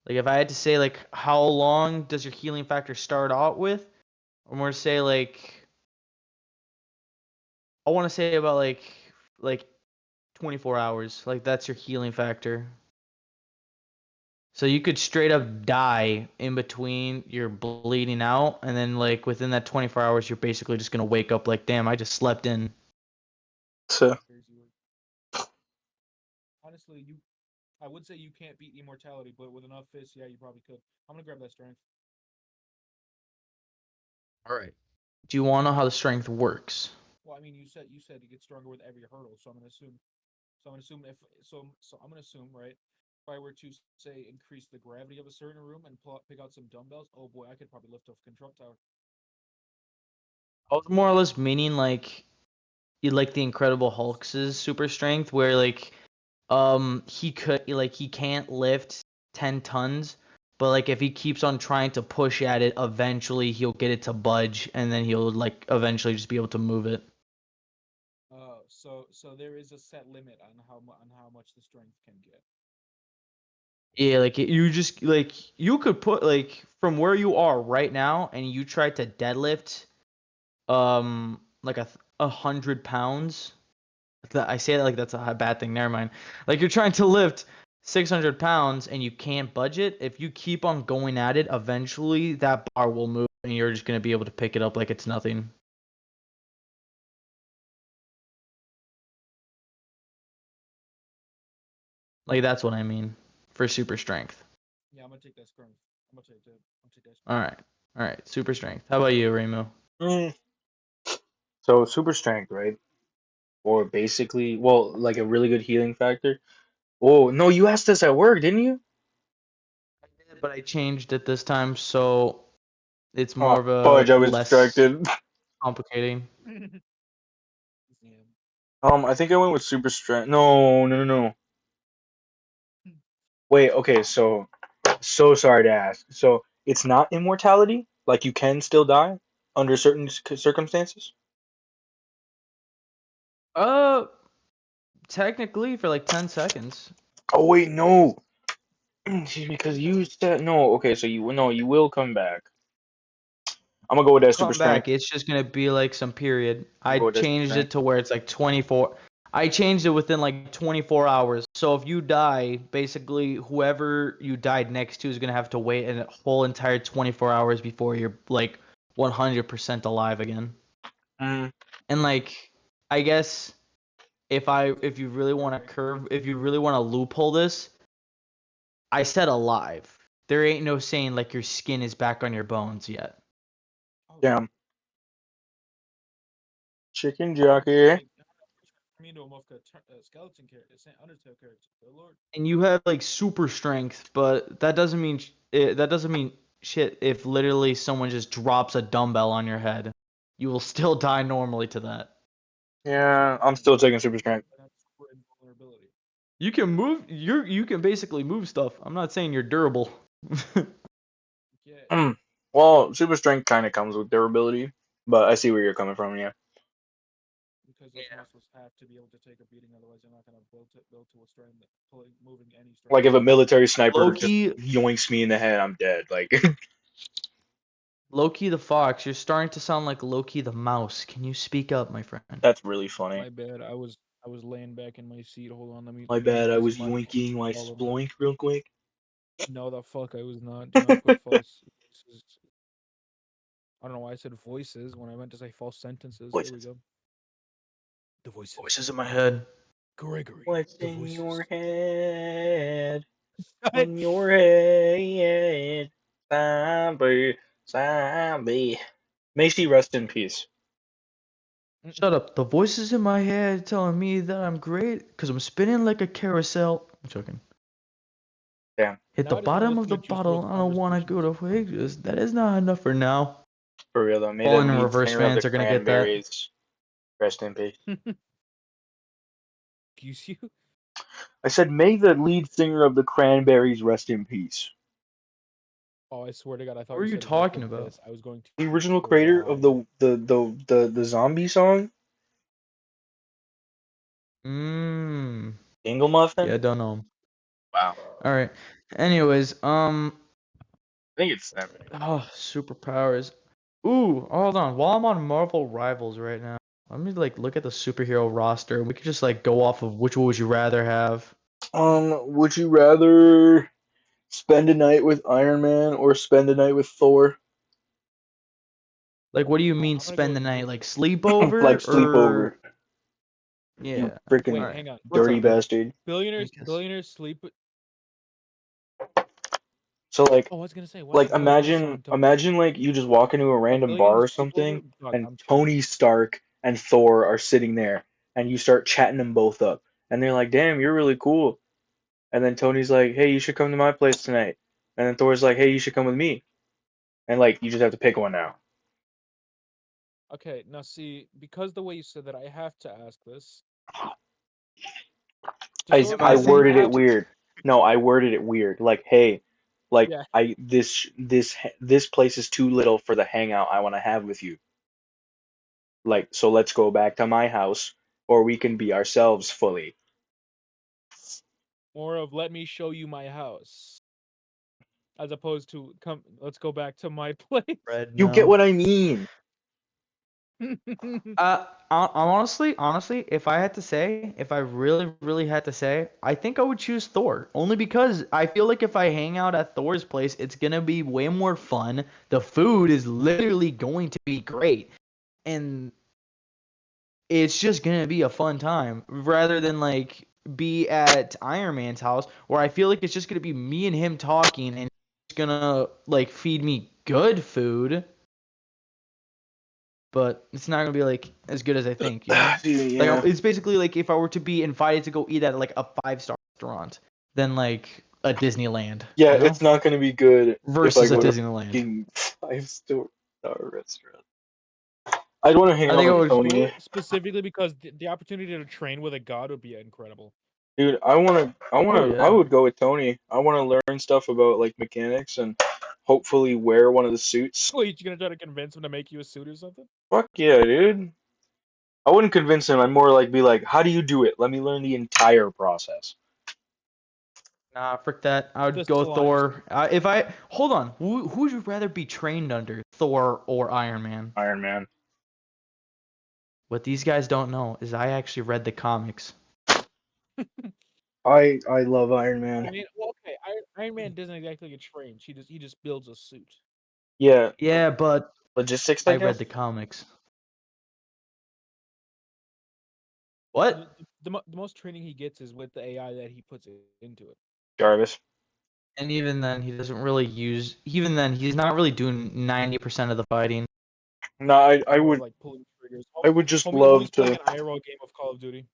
Like if I had to say like how long does your healing factor start out with, I'm gonna say like I want to say about like 24 hours. Like that's your healing factor. So you could straight up die in between you're bleeding out, and then like within that 24 hours, you're basically just gonna wake up like, damn, I just slept in. So, Crazy word. Honestly, I would say you can't beat immortality, but with enough fists, yeah, you probably could. I'm gonna grab that strength. All right. Do you want to know how the strength works? Well, I mean, you said you get stronger with every hurdle, so I'm gonna assume. So I'm gonna assume if so I'm gonna assume, right? If I were to say increase the gravity of a certain room and pick out some dumbbells, oh boy, I could probably lift off a control tower. I was more or less meaning like you like the Incredible Hulk's super strength, where like he can't lift 10 tons, but like if he keeps on trying to push at it, eventually he'll get it to budge, and then he'll like eventually just be able to move it. So there is a set limit on how much the strength can get. Yeah, like you just like you could put like from where you are right now, and you try to deadlift like 100 pounds. I say that like that's a bad thing. Never mind. Like you're trying to lift 600 pounds and you can't budget. If you keep on going at it, eventually that bar will move and you're just gonna be able to pick it up like it's nothing. Like that's what I mean for super strength. Yeah, I'm gonna take that strength. I'm gonna take that. I'm gonna take that All strength. right, all right, super strength. How about you, Remo? mm, so super strength, right? Or basically, well, like a really good healing factor. Oh, no, you asked this at work, didn't you? I did, but I changed it this time, so it's Oh, more of a fudge, I was less distracted. complicating. Yeah. I think I went with super strength. No, no, no, no. Wait, okay, so sorry to ask. So it's not immortality? Like you can still die under certain circumstances? Uh, technically for like 10 seconds. Oh wait, no. Because you said no. Okay, so you no, you will come back. I'm gonna go with that super Come strength. back. It's just gonna be like some period. I'm I gonna go with that super changed strength. it to where it's like 24. I changed it within like 24 hours. So if you die, basically whoever you died next to is gonna have to wait a whole entire 24 hours before you're like 100% alive again. Mm, And like, I guess if you really want to Right. if you really want to loophole this, I said alive. There ain't no saying like your skin is back on your bones yet. Oh, damn. Chicken I'm gonna take. jockey. Me into a skeleton character, Undertale character. Good lord. And you have like super strength, but that doesn't mean that doesn't mean shit if literally someone just drops a dumbbell on your head. You will still die normally to that. Yeah, Super I'm strength. still That taking means super strength. I have super invulnerability. You can move you can basically move stuff. I'm not saying you're durable. Yeah, Well, super strength kind of comes with durability, but I see where you're coming from. Yeah, because those muscles have to be able to take a beating, otherwise you're not gonna build to a strength that pulling moving any strength like if at a all. military sniper just Loki yoinks me in the head, I'm dead. Like, Loki the fox, you're starting to sound like Loki the mouse. Can you speak up, my friend? that's really funny. My bad. I was laying back in my seat. Hold on, My let me bad, get I this was mic yoinking my all of me. sploink real quick. No, the fuck I was not. Do not put false voices. I don't know why I said voices when I meant to say false sentences. There we Voices. go. The voices. Voices in my head. Gregory. What's The in your voices. head? In your head, zombie, zombie. May she rest in peace. Shut up. The voices in my head telling me that I'm great because I'm spinning like a carousel. I'm joking. Damn, Hit the Now I just want to bottom of listen the to Juice bottle. WRLD's I don't want to go conversations. to Vegas. That is not enough for now. for real though. May the Fallen in lead Reverse singer of the fans are gonna get that. Cranberries rest in peace. Excuse you? I said, may the lead singer of the Cranberries rest in peace. Oh, I swear to God, I What thought are you you said rest talking in about? piss. I was going The to original creator of cry. the zombie song, Mmm. Dingle Yeah, Muffin. I don't know. Wow, All right. Anyways, I think it's them. oh, superpowers. Ooh, hold on. While I'm on Marvel Rivals right now, let me like look at the superhero roster. We could just like go off of which one would you rather have. Would you rather spend a night with Iron Man or spend a night with Thor? Like, what do you Oh, mean I'm gonna go spend the with night? Like neither. Like sleepover sleepover, or you yeah? All freaking Wait, right. hang on. What's dirty up, bro? bastard. I Billionaires, guess. billionaires sleep. So like Oh, I was gonna say, what like the hell is this imagine song? Tony? imagine like you just walk into a A random bar billionaire or something sleepover? Dog, and I'm chilling. Tony Stark and Thor are sitting there and you start chatting them both up and they're like, "Damn, you're really cool." And then Tony's like, "Hey, you should come to my place tonight." And then Thor's like, "Hey, you should come with me." And like you just have to pick one now. Okay, now see, because the way you said that, I have to ask this. Just I so Am I I everyone saying worded it have knows. to? weird. No, I worded it weird. Like, "Hey, like Yeah, this place is too little for the hangout I want to have with you. Like, so let's go back to my house or we can be ourselves fully." more of let me show you my house, as opposed to come. Let's go back to my place. Red, You get no. what I mean? Honestly, if I had to say, if I really, really had to say, I think I would choose Thor. Only because I feel like if I hang out at Thor's place, it's gonna be way more fun. The food is literally going to be great, and it's just gonna be a fun time rather than like be at Iron Man's house where I feel like it's just gonna be me and him talking and he's gonna like feed me good food, but it's not gonna be like as good as I think, you know? Like Yeah. it's basically like if I were to be invited to go eat at like a 5-star restaurant than like a Disneyland, Yeah, you know? it's not gonna be good if I Versus a go to Disneyland. fucking five-star restaurant. I'd want to hang I out think I with would. Tony. Specifically because the opportunity to train with a god would be incredible. Dude, Oh I yeah. would go with Tony. I want to learn stuff about like mechanics and hopefully wear one of the suits. Wait, you gonna try to convince him to make you a suit or something? Fuck yeah, dude. I wouldn't convince him. I'd more like be like, "How do you do it? Let me learn the entire process." Nah, frick that. I The would go slime Thor. suit. If I hold on, who would you rather be trained under, Thor or Iron Man? Iron Man. What these guys don't know is I actually read the comics. I love Iron I Man. mean, well, okay, Iron Man doesn't exactly get trained. He just builds a suit. Yeah, Yeah, but logistics, I I read guess. the comics. What? The most training he gets is with the AI that he puts into it. Jarvis. And even then, he doesn't really use. Even then, he's not really doing 90% of the fighting. No, He's more of like pulling triggers. I would just Homie's love playing to. an IRL game of Call of Duty.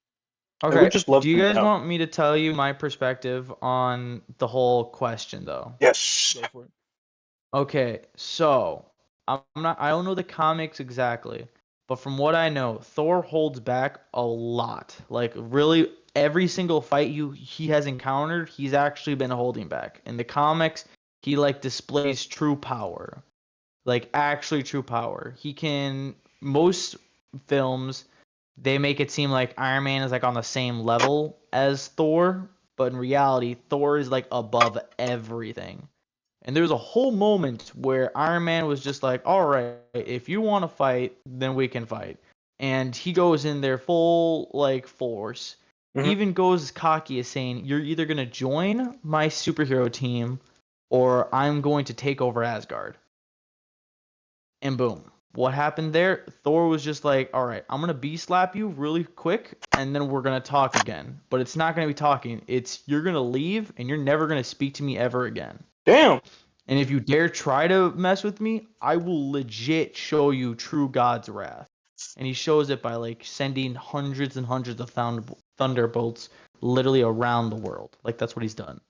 I Okay, would just love do you to guys know. want me to tell you my perspective on the whole question though? Yes. Go for it. Okay, so I don't know the comics exactly, but from what I know, Thor holds back a lot. Like really every single fight he has encountered, he's actually been holding back. In the comics, he like displays true power. Like actually true power. He can most films they make it seem like Iron Man is like on the same level as Thor, but in reality, Thor is like above everything. And there was a whole moment where Iron Man was just like, all right, if you want to fight, then we can fight. And he goes in there full like force. Hmm. Even goes as cocky as saying, you're either going to join my superhero team or I'm going to take over Asgard. And boom. What happened there? Thor was just like, all right, I'm going to B slap you really quick and then we're going to talk again. But it's not going to be talking. It's you're going to leave and you're never going to speak to me ever again. Damn. And if you dare try to mess with me, I will legit show you true God's wrath. And he shows it by like sending hundreds and hundreds of thunderbolts literally around the world. Like that's what he's done.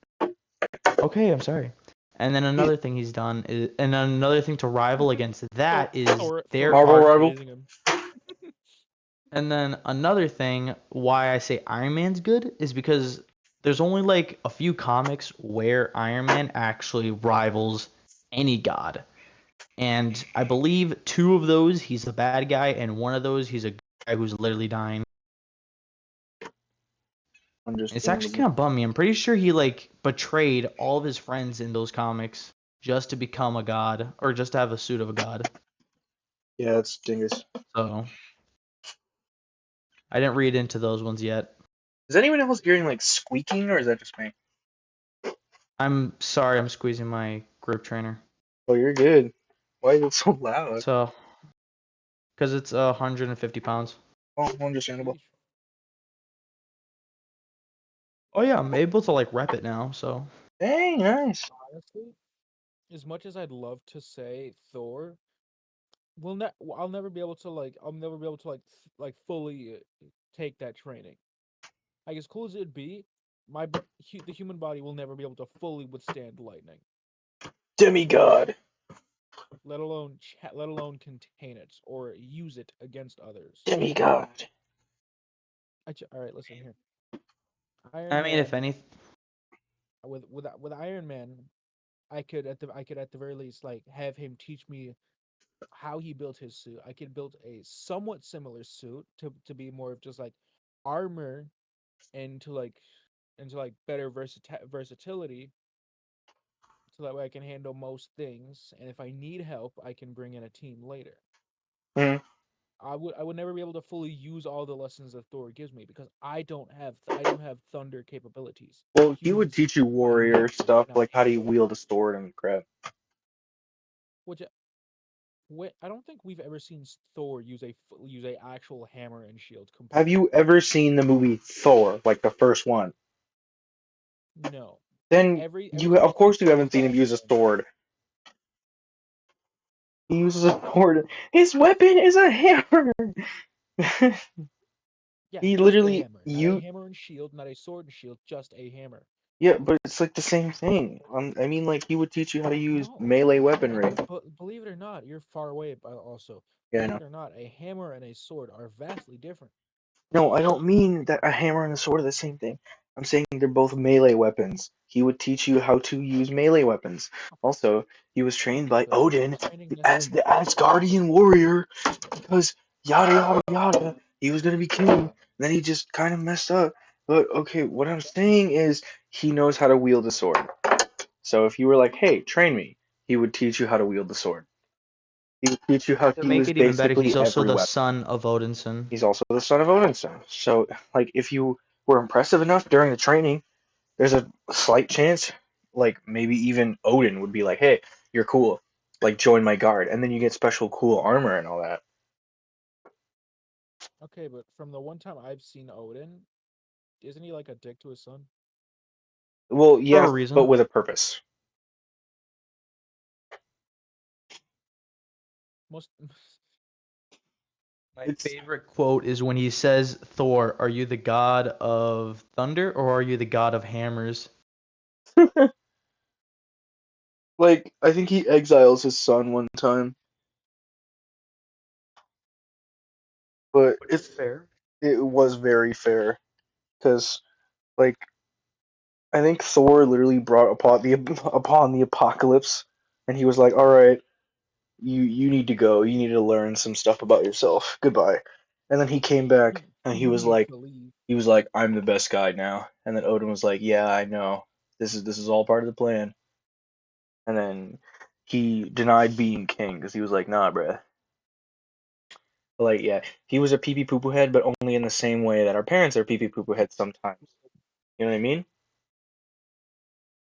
Okay, I'm sorry. And then He- another thing he's done is, and another thing to rival against that is Thor their Marvel art. rival. praising him. And then another thing why I say Iron Man's good is because there's only like a few comics where Iron Man actually rivals any god. And I believe two of those he's a bad guy, and one of those he's a guy who's literally dying. It's actually Understandable. kind of bummed me. I'm pretty sure he like betrayed all of his friends in those comics just to become a god or just to have a suit of a god. Yeah, it's dingus. So I didn't read into those ones yet. Is anyone else hearing like squeaking, or is that just me? I'm sorry, I'm squeezing my grip trainer. Oh, you're good. Why is it so loud? So because it's 150 pounds. Oh, understandable. Sheesh. Oh yeah, I'm able to like rep it now. So Dang, nice. Honestly, as much as I'd love to say Thor, I'll never be able to like fully take that training. Like as cool as it'd be, the human body will never be able to fully withstand lightning, Demigod. let alone contain it or use it against others. Demigod. All right, listen here. Iron I mean, if Man any, with Iron Man, I could at the very least like have him teach me how he built his suit. I could build a somewhat similar suit to be more of just like armor and to like better versatility so that way I can handle most things, and if I need help, I can bring in a team later. Hmm. I would never be able to fully use all the lessons that Thor gives me because I don't have thunder capabilities. Well, he would Humans teach you by warrior nature stuff, cannot like how do you handle wield a sword and crap. which I don't think we've ever seen Thor use a actual hammer and shield Have component. you ever seen the movie Thor, like the first one? No. Then Every you, time of I've seen course, you Thor, haven't he's seen got him a use a hammer and shield. sword. He uses a sword. His weapon is a hammer. Yeah, He just a literally hammer. Not a you. hammer and shield, not a sword and shield, just a hammer. Yeah, but it's like the same thing. I mean, like he would teach you how to use No. melee weaponry. Believe it or not, you're far away also. Yeah, I Believe know. it or not, a hammer and a sword are vastly different. No, I don't mean that a hammer and a sword are the same thing. I'm saying they're both melee weapons. He would teach you how to use melee weapons. Also, he was trained by So Odin his training as the Asgardian warrior because yada yada yada. He was gonna be king. Then he just kind of messed up. But okay, what I'm saying is he knows how to wield a sword. So if you were like, "Hey, train me," he would teach you how to wield the sword. He would teach you how to to make use it even better, he's basically also every the weapon. son of Odinson. He's also the son of Odinson. So, like, if you were impressive enough during the training, there's a slight chance, like, maybe even Odin would be like, hey, you're cool. Like, join my guard. And then you get special cool armor and all that. okay, but from the one time I've seen Odin, isn't he like a dick to his son? Well, For a yes, but reason. with a purpose. Most My It's favorite quote is when he says, Thor, are you the god of thunder or are you the god of hammers? like I think he exiles his son one time, but Which is fair. it was very fair because like I think Thor literally brought upon the apocalypse, and he was like, "All right, you need to go. You need to learn some stuff about yourself. Goodbye." And then he came back, and You need to leave. he was like, "I'm the best guy now." And then Odin was like, "Yeah, I know. This is all part of the plan." And then he denied being king because he was like, "Nah, bruh." Like, yeah, he was a pee pee poo poo head, but only in the same way that our parents are pee pee poo poo heads sometimes. You know what I mean?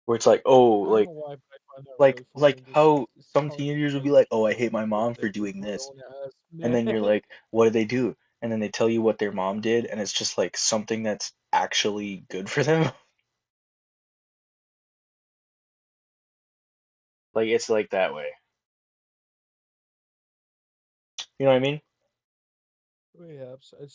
Where it's like, oh, I don't know why, but I find that really like funny. how Just some calling teenagers would like be like, "Oh, I hate my people mom like for doing this," grown ass and then you're man. like, "What did they do?" And then they tell you what their mom did, and it's just like something that's actually good for them. Like it's like that way. You know what I mean? Perhaps I'd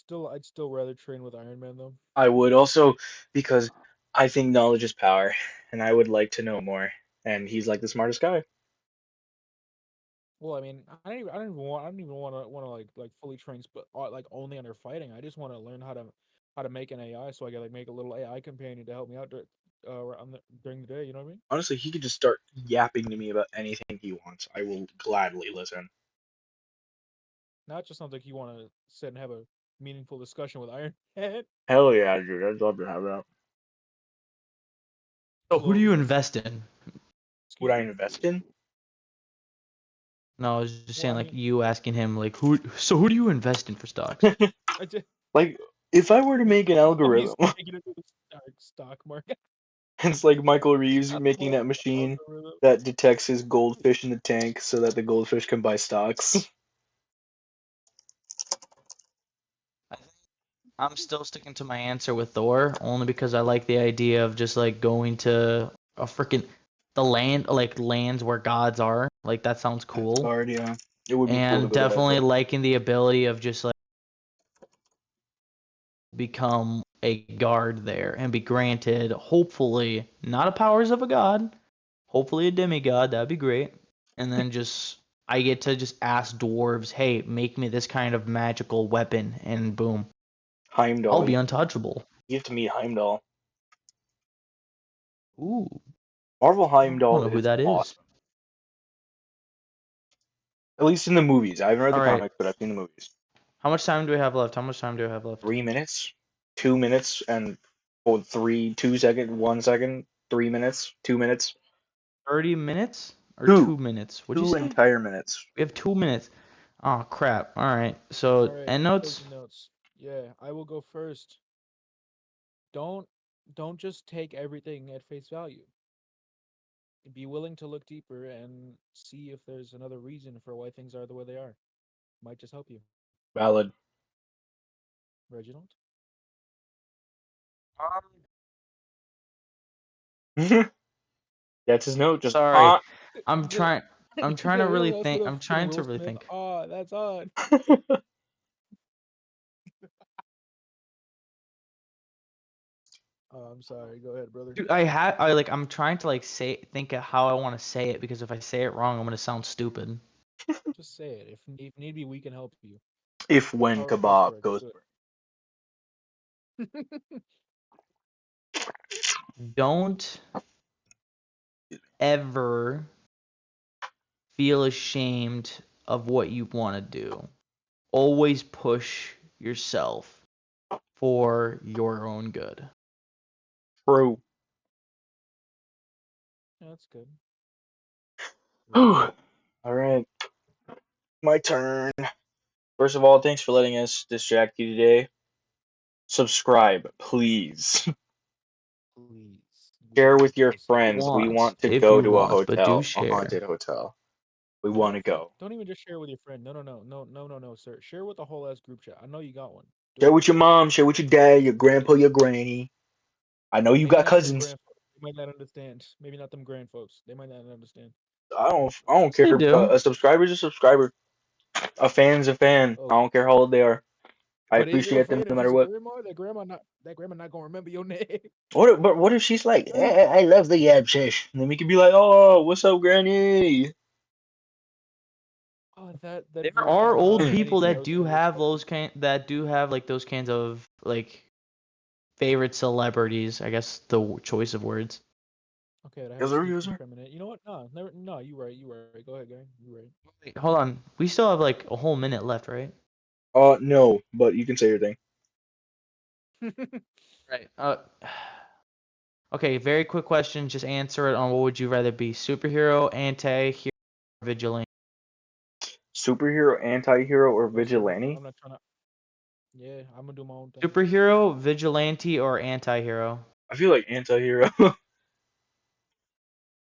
still rather train with Iron Man though. I would also because I think knowledge is power, and I would like to know more. And he's like the smartest guy. Well, I mean, I don't even want to like fully train, like only under fighting. I just want to learn how to make an AI, so I can like make a little AI companion to help me out during the day. You know what I mean? Honestly, he could just start yapping to me about anything he wants. I will gladly listen. Not just sounds like you want to sit and have a meaningful discussion with Iron Man. Hell yeah, dude. I'd love to have that. So who do So, you invest in? Would excuse I me. invest in? No, I was just Well, saying I like mean, you asking him like who do you invest in for stocks? I just Like, if I were to make an somebody's algorithm, taking it to the stock market. it's like Michael Reeves I making pull that up machine algorithm. that detects his goldfish in the tank so that the goldfish can buy stocks. I think I'm still sticking to my answer with Thor only because I like the idea of just like going to a freaking the land like lands where gods are. Like that sounds cool. Asgard, yeah. It would be cool to And go to that definitely though. liking the ability of just like become a guard there and be granted hopefully not the powers of a god, hopefully a demigod, that'd be great. And then just I get to just ask dwarves, "Hey, make me this kind of magical weapon," and boom, I'll Heimdall, be untouchable. you have to meet Heimdall. Ooh, Marvel I don't Heimdall know who is that is. awesome. At least in the movies. I haven't read All the right, comics, but I've seen the movies. how much time do we have left? How much time do I have left? 3 minutes, 2 minutes, and oh, 2 seconds, 1 second, 3 minutes, 2 minutes, 30 minutes or two, 2 minutes? What'd you two say? entire minutes. We have 2 minutes. Oh crap! All right, All so right, end notes. taking notes. Yeah, I will go first. Don't don't just take everything at face value. Be willing to look deeper and see if there's another reason for why things are the way they are. Might just help you. Valid. Reginald? Um, That's his note. Just sorry, ah. I'm The- trying. I'm trying to Anyone really else think. with a I'm fucking trying to Will really Smith? think. Ah, that's odd. Oh, I'm sorry. Go ahead, brother. Dude, I like. I'm trying to like think of how I want to say it because if I say it wrong, I'm gonna sound stupid. Just say it. If need be, we can help you. If when Power goes kebab first. goes Do first. it. Don't ever feel ashamed of what you want to do. Always push yourself for your own good. True. Yeah, that's good. All Reg? right, my turn. First of all, thanks for letting us distract you today. Subscribe, please. Please. We Share want with to your listen to friends. you. We want to If go you to a want, but do hotel, a share. haunted hotel. We Matter want to of fact, go. don't even just share with your friend. No, sir. Share with the whole ass group chat. I know you got one. Do Share it. with your mom. Share with your dad, your grandpa, your granny. I know you Maybe got not them cousins. grand folks. They might not understand. Maybe not them grand folks. They might not understand. I don't Yes, care. they do. A subscriber's a subscriber. A fan's a fan. I Oh, don't care how old they are. I but is it a appreciate them fan no if matter it's a what. grandma? That grandma not gonna remember your name. But what if she's like, I love the Yap Sesh. And then we could be like, oh, what's up, Granny? Oh, that There voice would are remind old me of people anything I that was do ever have expecting. those kinds of like favorite celebrities. I guess the choice of words. Okay, that have User, sneaky user. premonition. You know what? No, never. No, you right. You right. Go ahead, gang. You right. Wait, hold on. We still have like a whole minute left, right? No, but you can say your thing. Right. Okay, very quick question. Just answer it on what would you rather be? Superhero, anti-hero, vigilante? Superhero, anti-hero, or Listen, vigilante? I'm not trying to. Yeah, I'm gonna do my own thing. Superhero, vigilante, or anti-hero? I feel like anti-hero. Well,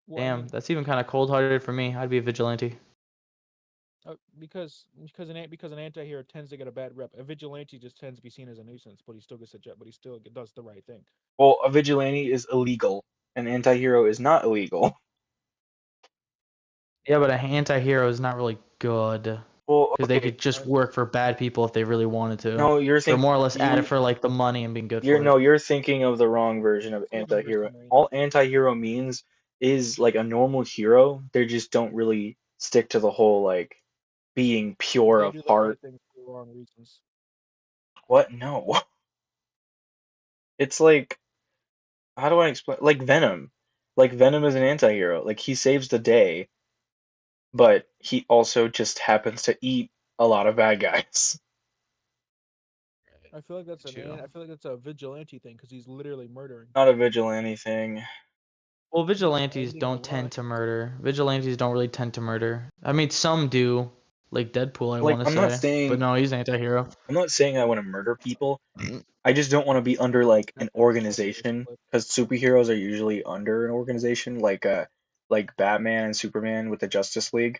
I Damn, mean, that's even kind of cold-hearted for me. I'd be a vigilante. because an anti-hero tends to get a bad rep. A vigilante just tends to be seen as a nuisance, but he still gets a jet. But he still does the right thing. Well, a vigilante is illegal. An anti-hero is not illegal. Yeah, but an anti-hero is not really good Well, because they okay. could just work for bad people if they really wanted to. No, you're So they're thinking more or less at it you for like the money and being good you're for it. no, you're thinking of the wrong version of It's a little bit anti-hero. for me. All anti-hero means is like a normal hero. They just don't really stick to the whole like being pure They of do the heart. right things for the wrong reasons. What? No. It's like how do I explain? Like Venom. Like Venom is an anti-hero. Like he saves the day, but he also just happens to eat a lot of bad guys. I feel like that's Get you. I feel like that's a vigilante thing because he's literally murdering. Not a vigilante thing. Well, He's vigilantes ending the don't tend line. to murder. Vigilantes don't really tend to murder. I mean, some do, like Deadpool, I Like want to say. But no, he's an anti-hero. I'm not saying I want to murder people. I just don't want to be under like an That's a organization split. because superheroes are usually under an organization like Batman and Superman with the Justice League.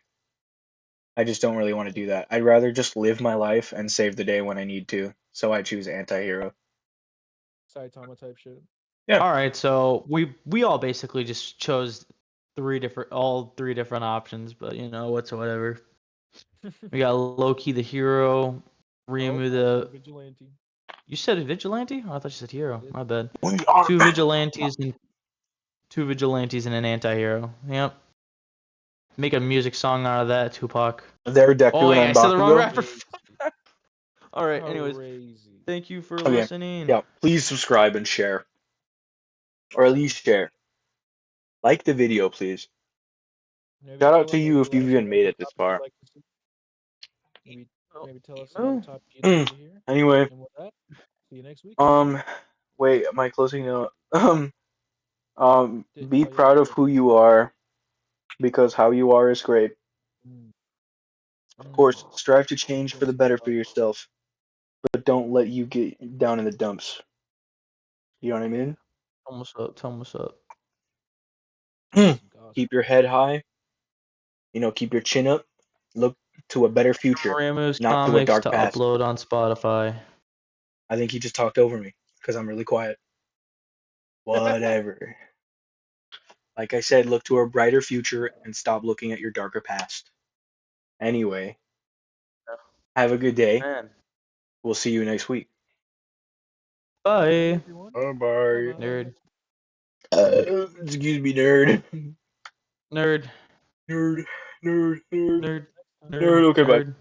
I just don't really want to do that. I'd rather just live my life and save the day when I need to. So I choose anti-hero. Saitama type shit. Yeah. All right, so we all basically just chose all three different options, but you know, whatever. We got Loki the hero, Nope, Ryumu I said the. vigilante. You said vigilante? Oh, I thought you said I hero. did. My bad. We are Two Venom. vigilantes and an anti-hero. Yep. Make a music song out of that, Tupac. There, Oh Deku wait, I and said the wrong Bakugo. rapper. Crazy. All right. Anyways, Crazy. thank you for Okay. listening. Yeah. Please subscribe and share, or at least Please. share. Like the video, please. Maybe Shout out tell to them. you Maybe if let you've us know even made what it this topic you'd far. like to see. Maybe Oh, maybe tell us about a emo? topic you'd like to hear. Anyway, And with that, see you next week. um, wait, my closing note. Be Oh yeah, proud go of ahead. who you are because how you are is great. Mm, Of mm. course, strive to Keep change for those the in your better for heart. yourself, but don't let you get down in the dumps. You know what I Yeah. mean? Tell 'em what's up. Tell 'em what's up. That's some Keep gospel. your head high, keep your chin up, look to a better future, Ramu's not to a comics dark to past. upload on Spotify. I think he just talked over me because I'm really quiet. Whatever. Like I said, look to a brighter future and stop looking at your darker past. Anyway, have a good day. Man. We'll see you next week. Good day, Bye. everyone. Bye Bye bye. bye. Nerd. Excuse me, nerd. Nerd. Nerd, nerd, nerd, nerd, Nerd. Next time. Nerd. nerd. Okay, bye. Nerd.